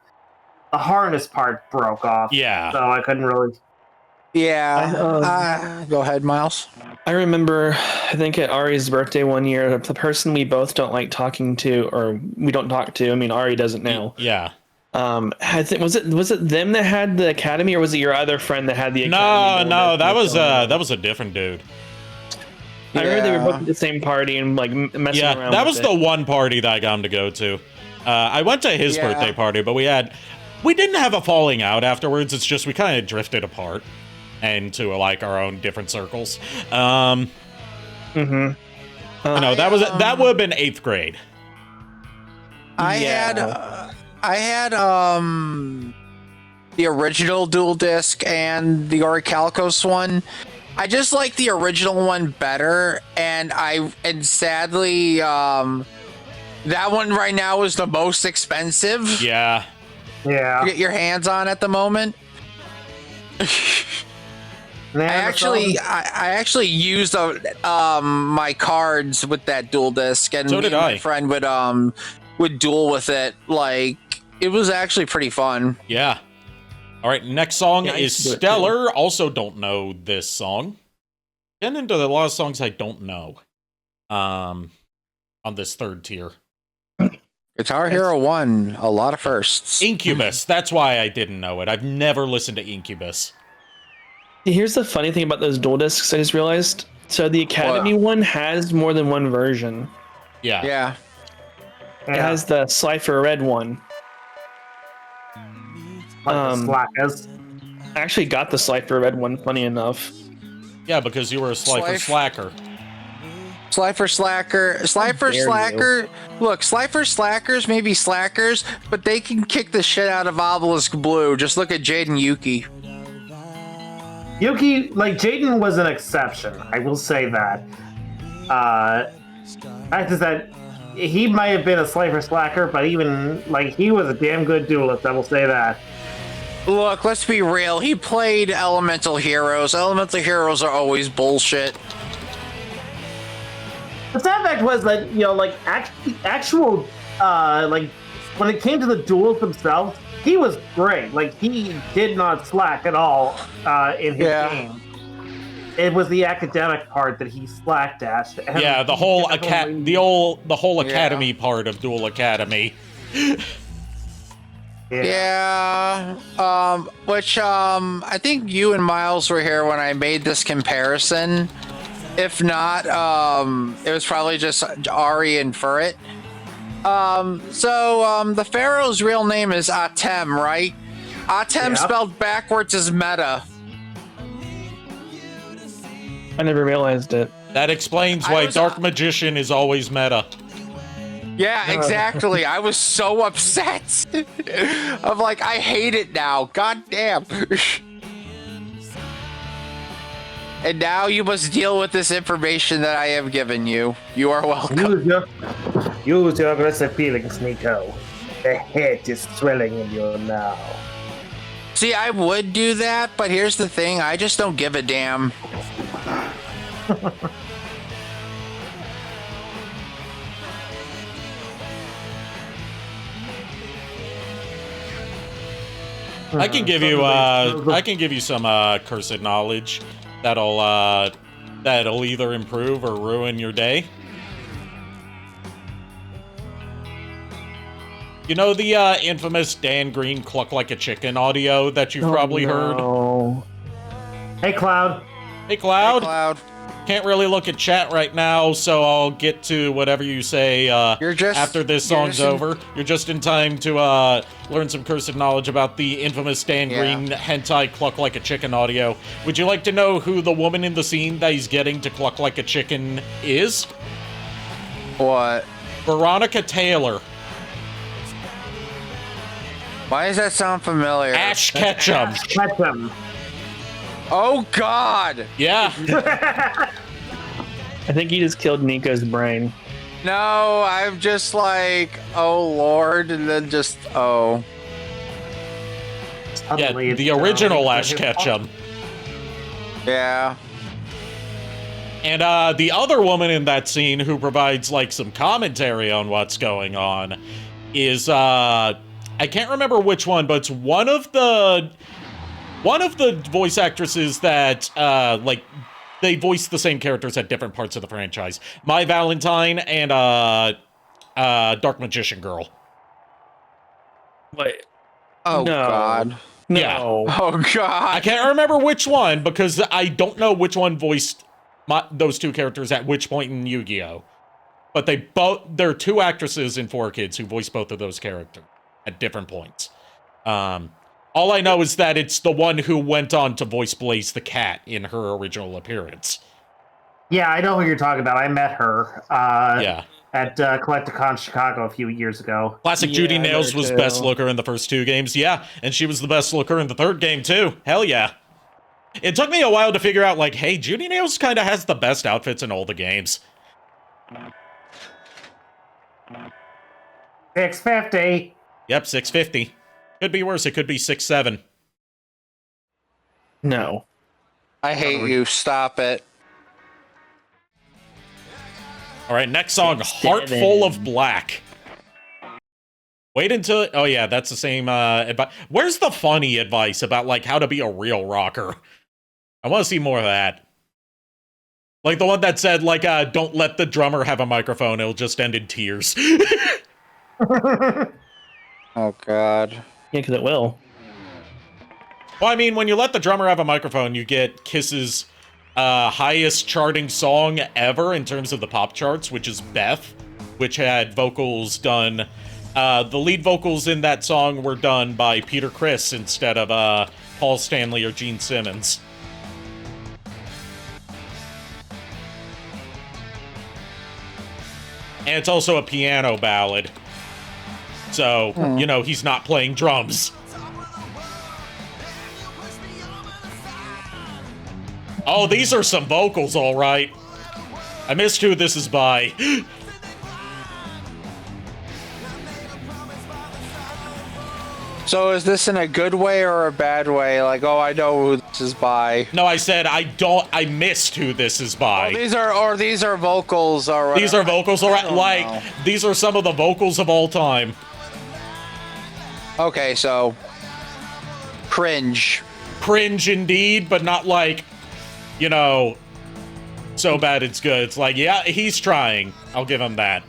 harness part broke off. Yeah. So I couldn't really. Yeah. Go ahead, Miles. I remember, I think at Ari's birthday one year, the person we both don't like talking to, or we don't talk to. I mean, Ari doesn't now. Yeah. Was it them that had the academy, or was it your other friend that had the academy? No, that was a different dude. I heard they were both at the same party and like messing around. Yeah, that was with the it. one party that I got him to go to. I went to his birthday party, but we didn't have a falling out afterwards. It's just we kind of drifted apart and to like our own different circles. That would have been 8th grade. I had the original dual disc and the Orichalcos one. I just like the original one better, and sadly that one right now is the most expensive. Yeah. To get your hands on at the moment. I actually used my cards with that dual disc, and So did I. my friend would duel with it. Like, it was actually pretty fun. Yeah. All right, next song Yeah, I is used to do it Stellar. Also don't know this song. Getting into a lot of songs I don't know. On this third tier. Guitar Hero 1, a lot of firsts. Incubus. That's why I didn't know it. I've never listened to Incubus. Here's the funny thing about those dual discs. I just realized. So the academy one has more than one version. Yeah. Yeah. It has the Slifer Red one. Like the slackers. I actually got the Slifer Red one. Funny enough. Yeah, because you were a slacker. Slifer Slacker. Look, Slifer Slackers may be slackers, but they can kick the shit out of Obelisk Blue. Just look at Jaden Yuki. Yuki, like Jaden was an exception. I will say that. Fact is that he might have been a Slifer Slacker, but even like he was a damn good duelist. I will say that. Look, let's be real. He played Elemental Heroes. Elemental Heroes are always bullshit. The sad fact was that, you know, like actual like when it came to the duels themselves, he was great. Like he did not slack at all in his game. It was the academic part that he slacked at. And Yeah, the whole academy part of Duel Academy. Which I think you and Miles were here when I made this comparison. If not, it was probably just Ari and Furret. The Pharaoh's real name is Atem, right? Atem spelled backwards is meta. I never realized it. That explains why Dark Magician is always meta. Yeah, exactly. I was so upset. I'm like, I hate it now. God damn. And now you must deal with this information that I have given you. You are welcome. Use your aggressive feelings, Nico. The head is swelling in you now. See, I would do that, but here's the thing. I just don't give a damn. I can give you some cursed knowledge that'll either improve or ruin your day. You know the infamous Dan Green cluck like a chicken audio that you've probably heard? Hey, Cloud. Hey, Cloud. Hey, Cloud. Can't really look at chat right now, so I'll get to whatever you say after this song's over. You're just in time to learn some cursive knowledge about the infamous Dan Green hentai cluck like a chicken audio. Would you like to know who the woman in the scene that he's getting to cluck like a chicken is? What? Veronica Taylor. Why does that sound familiar? Ash Ketchum. Ketchum. Oh, God! Yeah. I think he just killed Nico's brain. No, I'm just like, oh, Lord, and then just, oh. Suddenly Yeah, it's, the original like, Ash Ketchum. Yeah. And the other woman in that scene who provides like some commentary on what's going on is I can't remember which one, but it's one of the voice actresses that like they voice the same characters at different parts of the franchise. My Valentine and Dark Magician Girl. Wait. Oh, No. God. No. Yeah. Oh, God. I can't remember which one because I don't know which one voiced those two characters at which point in Yu-Gi-Oh! But they're two actresses in 4Kids who voice both of those characters at different points. All I know is that it's the one who went on to voice Blaze the Cat in her original appearance. Yeah, I know who you're talking about. I met her Yeah. at Collecticon Chicago a few years ago. Classic Judy Yeah, Nails me was too. best looker in the first two games. Yeah, and she was the best looker in the third game, too. Hell yeah. It took me a while to figure out, like, hey, Judy Nails kind of has the best outfits in all the games. 650. Yep, 650. Could be worse. It could be 6'7". No. I hate you. Stop it. All right, next song, Heart Full of Black. Wait until... Oh, yeah, that's the same advice. Where's the funny advice about, like, how to be a real rocker? I want to see more of that. Like the one that said, like, don't let the drummer have a microphone. It'll just end in tears. Oh, God. Yeah, because it will. Well, I mean, when you let the drummer have a microphone, you get Kiss's highest charting song ever in terms of the pop charts, which is Beth, which had vocals done... the lead vocals in that song were done by Peter Criss instead of Paul Stanley or Gene Simmons. And it's also a piano ballad. So, you know, he's not playing drums. Oh, these are some vocals, all right. I missed who this is by. So is this in a good way or a bad way? Like, oh, I know who this is by. No, I said I missed who this is by. These are vocals, all right. These are vocals, all right. don't Like, know. these are some of the vocals of all time. Okay, so cringe. Cringe indeed, but not like, you know, so bad it's good. It's like, yeah, he's trying. I'll give him that.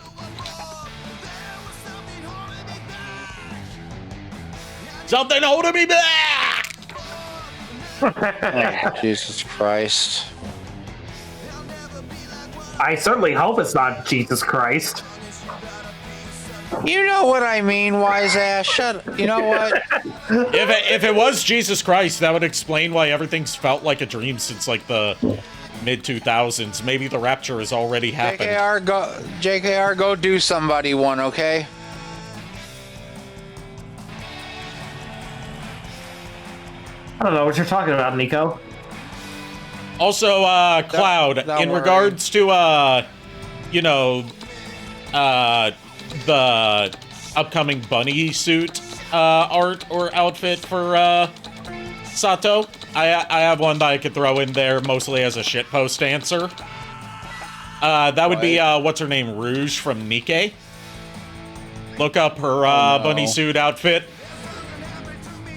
Something holding me back! Oh, Jesus Christ. I certainly hope it's not Jesus Christ. You know what I mean, wise ass. Shut up. You know what? If it was Jesus Christ, that would explain why everything's felt like a dream since like the mid-2000s. Maybe the rapture has already happened. JKR, go do somebody one, okay? I don't know what you're talking about, Nico. Also, Cloud, don't in worry. regards to, you know, the upcoming bunny suit art or outfit for Sato, I have one that I could throw in there mostly as a shitpost answer. That would be, what's her name, Rouge from Nikkei. Look up her bunny suit outfit.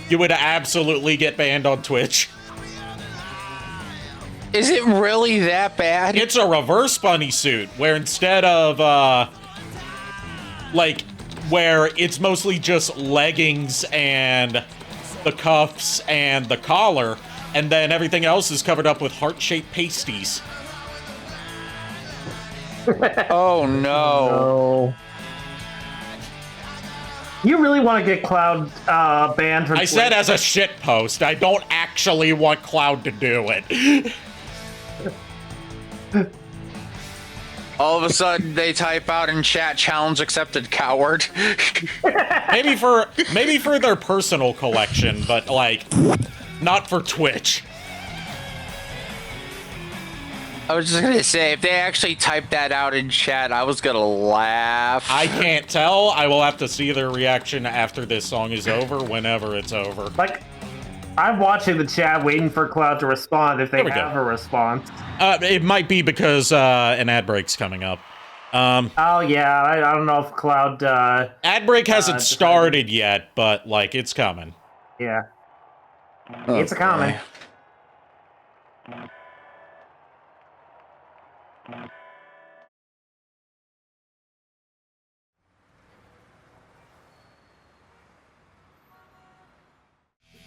You would absolutely get banned on Twitch. Is it really that bad? It's a reverse bunny suit, where instead of, like, where it's mostly just leggings and the cuffs and the collar, and then everything else is covered up with heart-shaped pasties. Oh no. No. You really want to get Cloud banned from I said as a shit post. I don't actually want Cloud to do it. All of a sudden, they type out in chat, "Challenge accepted, coward." maybe for their personal collection, but like not for Twitch. I was just gonna say, if they actually typed that out in chat, I was gonna laugh. I can't tell. I will have to see their reaction after this song is over, whenever it's over. Like, I'm watching the chat waiting for Cloud to respond if they There we have go. a response. It might be because an ad break's coming up. Oh, yeah, I don't know if Cloud, Ad break hasn't started yet, but, like, it's coming. yeah. Oh, It's a coming.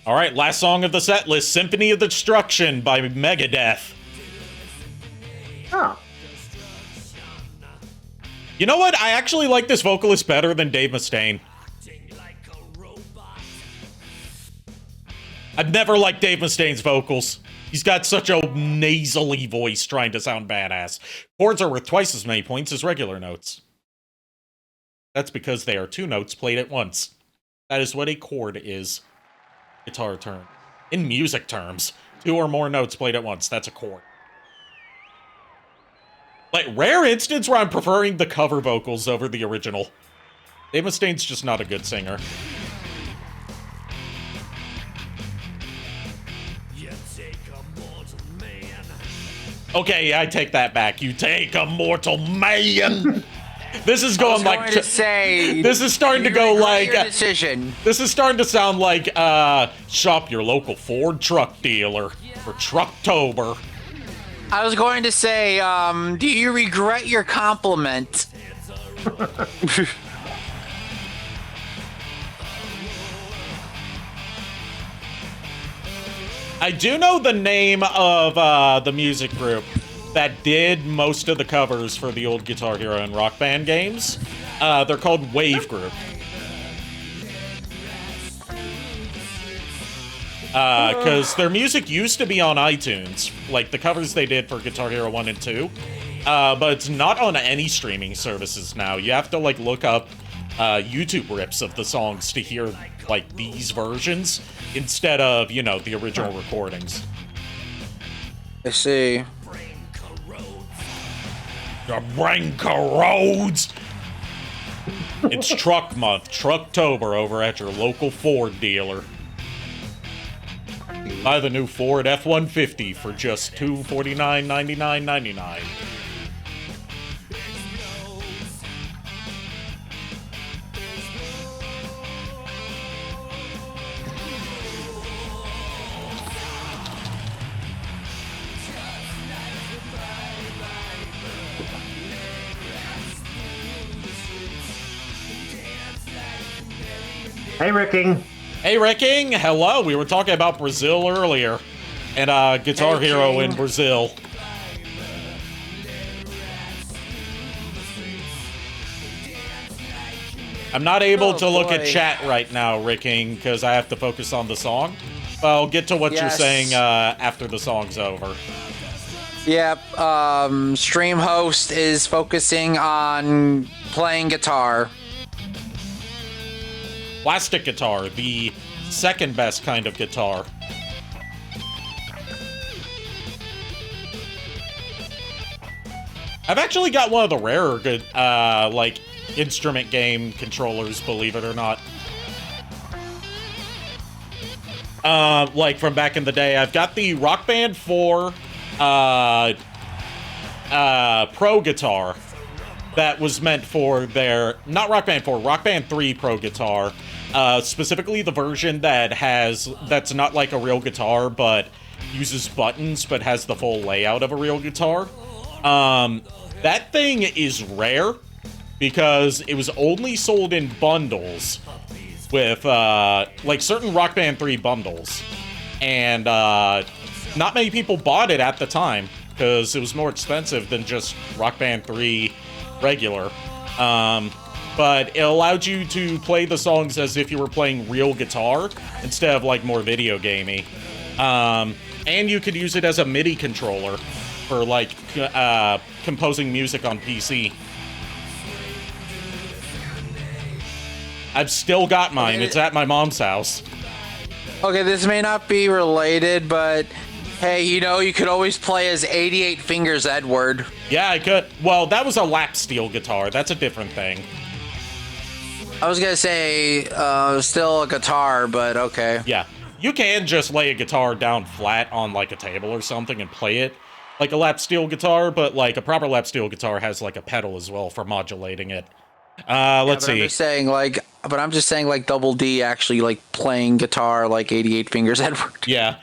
All right, last song of the set list, Symphony of Destruction by Megadeth. Oh. You know what? I actually like this vocalist better than Dave Mustaine. I've never liked Dave Mustaine's vocals. He's got such a nasally voice trying to sound badass. Chords are worth twice as many points as regular notes. That's because they are two notes played at once. That is what a chord is. Guitar term. In music terms, two or more notes played at once. That's a chord. Like, rare instance where I'm preferring the cover vocals over the original. Dave Mustaine's just not a good singer. Okay, I take that back. You take a mortal man. This is going like this is starting to go like decision. This is starting to sound like shop your local Ford truck dealer for Trucktober. I was going to say, do you regret your compliment? I do know the name of the music group that did most of the covers for the old Guitar Hero and Rock Band games. They're called Wave Group. Because their music used to be on iTunes, like the covers they did for Guitar Hero 1 and 2. But it's not on any streaming services now. You have to, like, look up YouTube rips of the songs to hear, like, these versions instead of, you know, the original recordings. I see. Your brain corrodes! It's Truck Month, Trucktober over at your local Ford dealer. Buy the new Ford F-150 for just $249.99.99. Hey, Ricking. Hey, Ricking! Hello! We were talking about Brazil earlier. And Guitar Hero in Brazil. I'm not able to look at chat right now, Ricking, because I have to focus on the song. But I'll get to what you're saying after the song's over. Yep, stream host is focusing on playing guitar. Plastic guitar, the second best kind of guitar. I've actually got one of the rarer good, like, instrument game controllers, believe it or not. Like, from back in the day, I've got the Rock Band 4, Pro guitar that was meant for their, not Rock Band 4, Rock Band 3 Pro guitar, specifically the version that's not like a real guitar, but uses buttons, but has the full layout of a real guitar. That thing is rare, because it was only sold in bundles with, like, certain Rock Band 3 bundles. And, not many people bought it at the time, because it was more expensive than just Rock Band 3 regular. But it allowed you to play the songs as if you were playing real guitar, instead of, like, more video gamey. And you could use it as a MIDI controller for, like, composing music on PC. I've still got mine. It's at my mom's house. Okay, this may not be related, but hey, you know, you could always play as 88 Fingers Edward. Yeah, I could. Well, that was a lap steel guitar. That's a different thing. I was gonna say, still a guitar, but okay. Yeah. You can just lay a guitar down flat on, like, a table or something and play it like a lap steel guitar, but, like, a proper lap steel guitar has, like, a pedal as well for modulating it. Let's see. I'm just saying, like, Double D actually, like, playing guitar like 88 Fingers Edward. Yeah.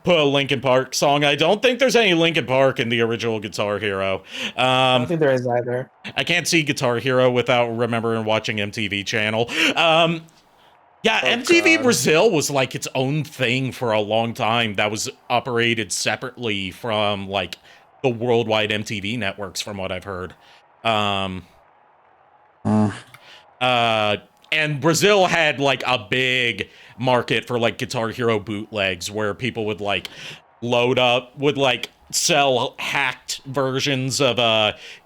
Put a Linkin Park song. I don't think there's any Linkin Park in the original Guitar Hero. I don't think there is either. I can't see Guitar Hero without remembering watching MTV Channel. Yeah, MTV Brazil was, like, its own thing for a long time that was operated separately from, like, the worldwide MTV networks, from what I've heard. And Brazil had, like, a big market for, like, Guitar Hero bootlegs where people would, like, sell hacked versions of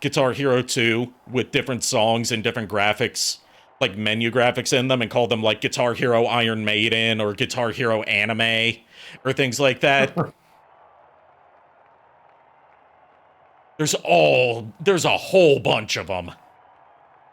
Guitar Hero 2 with different songs and different graphics, like menu graphics in them, and call them, like, Guitar Hero Iron Maiden or Guitar Hero Anime or things like that. There's a whole bunch of them.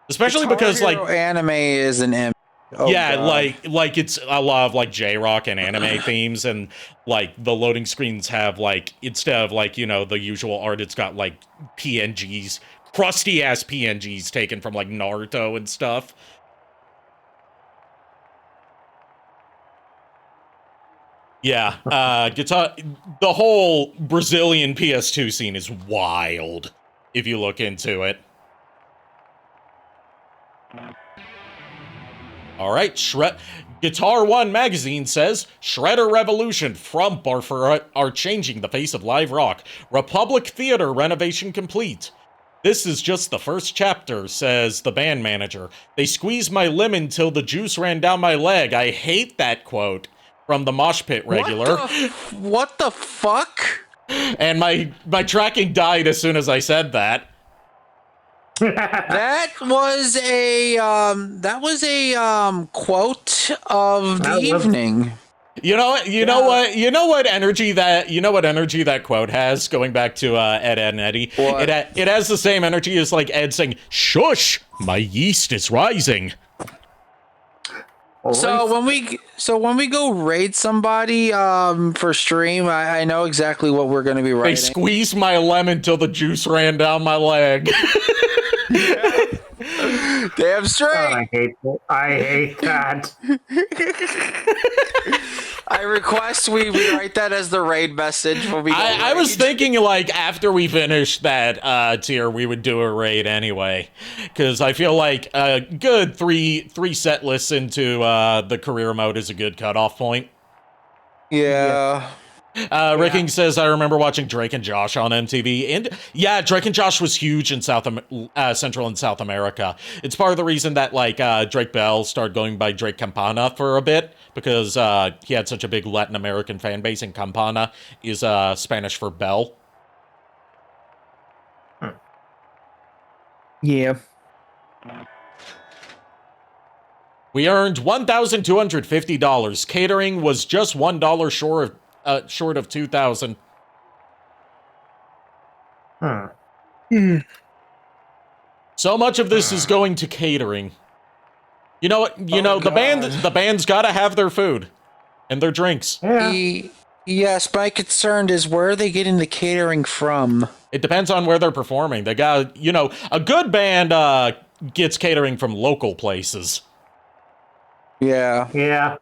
Especially Guitar because, Hero like, anime is an M. Oh, yeah, God. like it's a lot of, like, J-rock and anime themes, and, like, the loading screens have, like, instead of, like, you know, the usual art, it's got, like, PNGs, crusty ass PNGs taken from, like, Naruto and stuff. Yeah, the whole Brazilian PS2 scene is wild if you look into it. All right, Guitar One magazine says, Shredder Revolution from Barfer are changing the face of live rock. Republic Theater renovation complete. This is just the first chapter, says the band manager. They squeezed my lemon till the juice ran down my leg. I hate that quote from the Mosh Pit regular. What the fuck? And my tracking died as soon as I said that. That was a quote of the evening. You know what energy that quote has, going back to Ed and Eddie. What? It has the same energy as, like, Ed saying, "Shush, my yeast is rising." So when we go raid somebody for stream, I know exactly what we're going to be writing. They squeezed my lemon till the juice ran down my leg. Damn straight. I hate that. I request we write that as the raid message when we go I was raid. thinking, like, after we finish that tier, we would do a raid anyway, because I feel like a good three set lists into the career mode is a good cutoff point. Yeah. Ricking says, I remember watching Drake and Josh on MTV. And yeah, Drake and Josh was huge in Central and South America. It's part of the reason that, like, Drake Bell started going by Drake Campana for a bit, because he had such a big Latin American fan base, and Campana is Spanish for bell. Yeah. We earned $1,250. Catering was just $1 short of $2,000. So much of this is going to catering. You know what? The band's got to have their food and their drinks. Yeah. Yes, my concern is, where are they getting the catering from? It depends on where they're performing. They got, a good band gets catering from local places. Yeah. Yeah.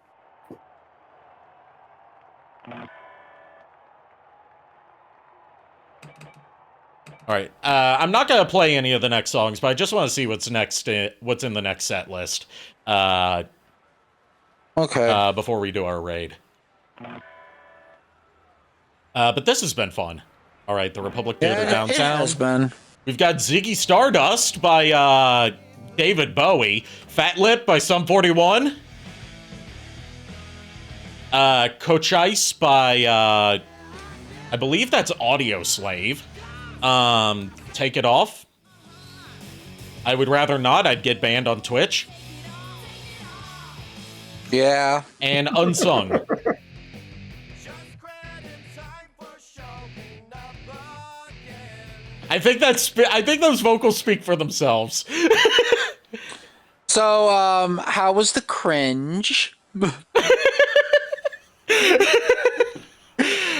All right. I'm not gonna play any of the next songs, but I just want to see what's next. What's in the next set list? Okay. Before we do our raid. But this has been fun. All right, the Republic Theater downtown. It has been. We've got Ziggy Stardust by David Bowie, Fat Lip by Sum 41, Coach Ice by I believe that's Audio Slave. Take It Off. I would rather not. I'd get banned on Twitch. Yeah. And Unsung. I think those vocals speak for themselves. So, how was the cringe?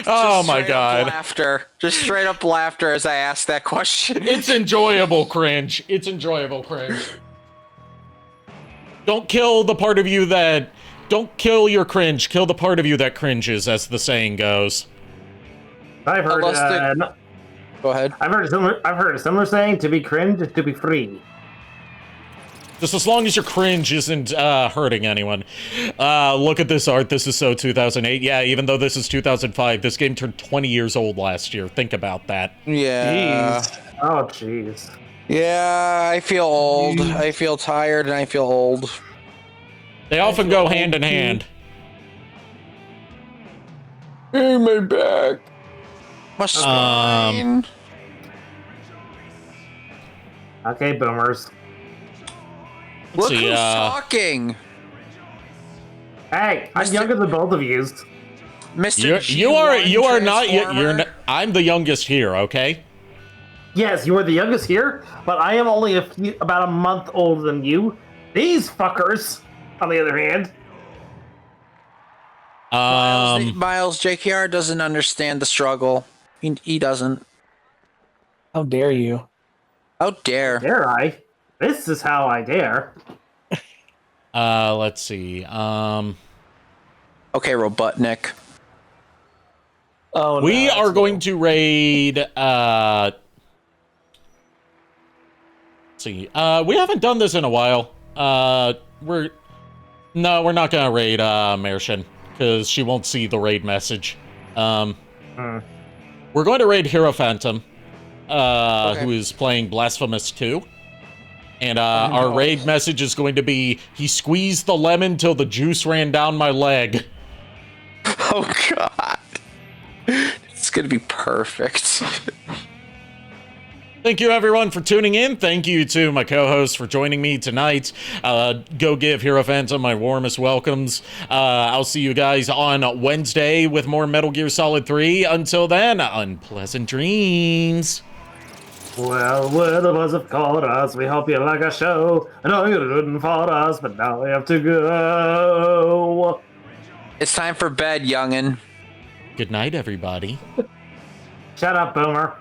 Oh my god. Laughter. Just straight up laughter as I asked that question. It's enjoyable cringe. It's enjoyable cringe. Don't kill the part of you that... Don't kill your cringe. Kill the part of you that cringes, as the saying goes. I've heard. Go ahead. I've heard a similar saying: "To be cringe is to be free." Just as long as your cringe isn't hurting anyone. Look at this art. This is so 2008. Yeah, even though this is 2005, this game turned 20 years old last year. Think about that. Yeah. Jeez. Oh, jeez. Yeah, I feel old. I feel tired and I feel old. They often go hand in hand. Hey, my back. My spine. Okay, boomers. Look see, who's talking. Hey, I'm younger than both of you. Mr. You are not. Transformer. You're not. I'm the youngest here. Okay. Yes, you are the youngest here, but I am only about a month older than you. These fuckers, on the other hand. Miles, JKR doesn't understand the struggle. He doesn't. How dare you? How dare. Dare I? This is how I dare. Let's see. Okay, Robotnik. Oh, no, We are that's going no. to raid. Let's see. We haven't done this in a while. We're not gonna raid Mershin because she won't see the raid message. We're going to raid Hero Phantom, who is playing Blasphemous 2. And our raid message is going to be, he squeezed the lemon till the juice ran down my leg. Oh, God. It's going to be perfect. Thank you, everyone, for tuning in. Thank you to my co-host for joining me tonight. Go give Hero Phantom my warmest welcomes. I'll see you guys on Wednesday with more Metal Gear Solid 3. Until then, unpleasant dreams. Well, where the buzz have called us, we hope you like our show. I know you didn't fault us, but now we have to go. It's time for bed, youngin'. Good night, everybody. Shut up, Boomer.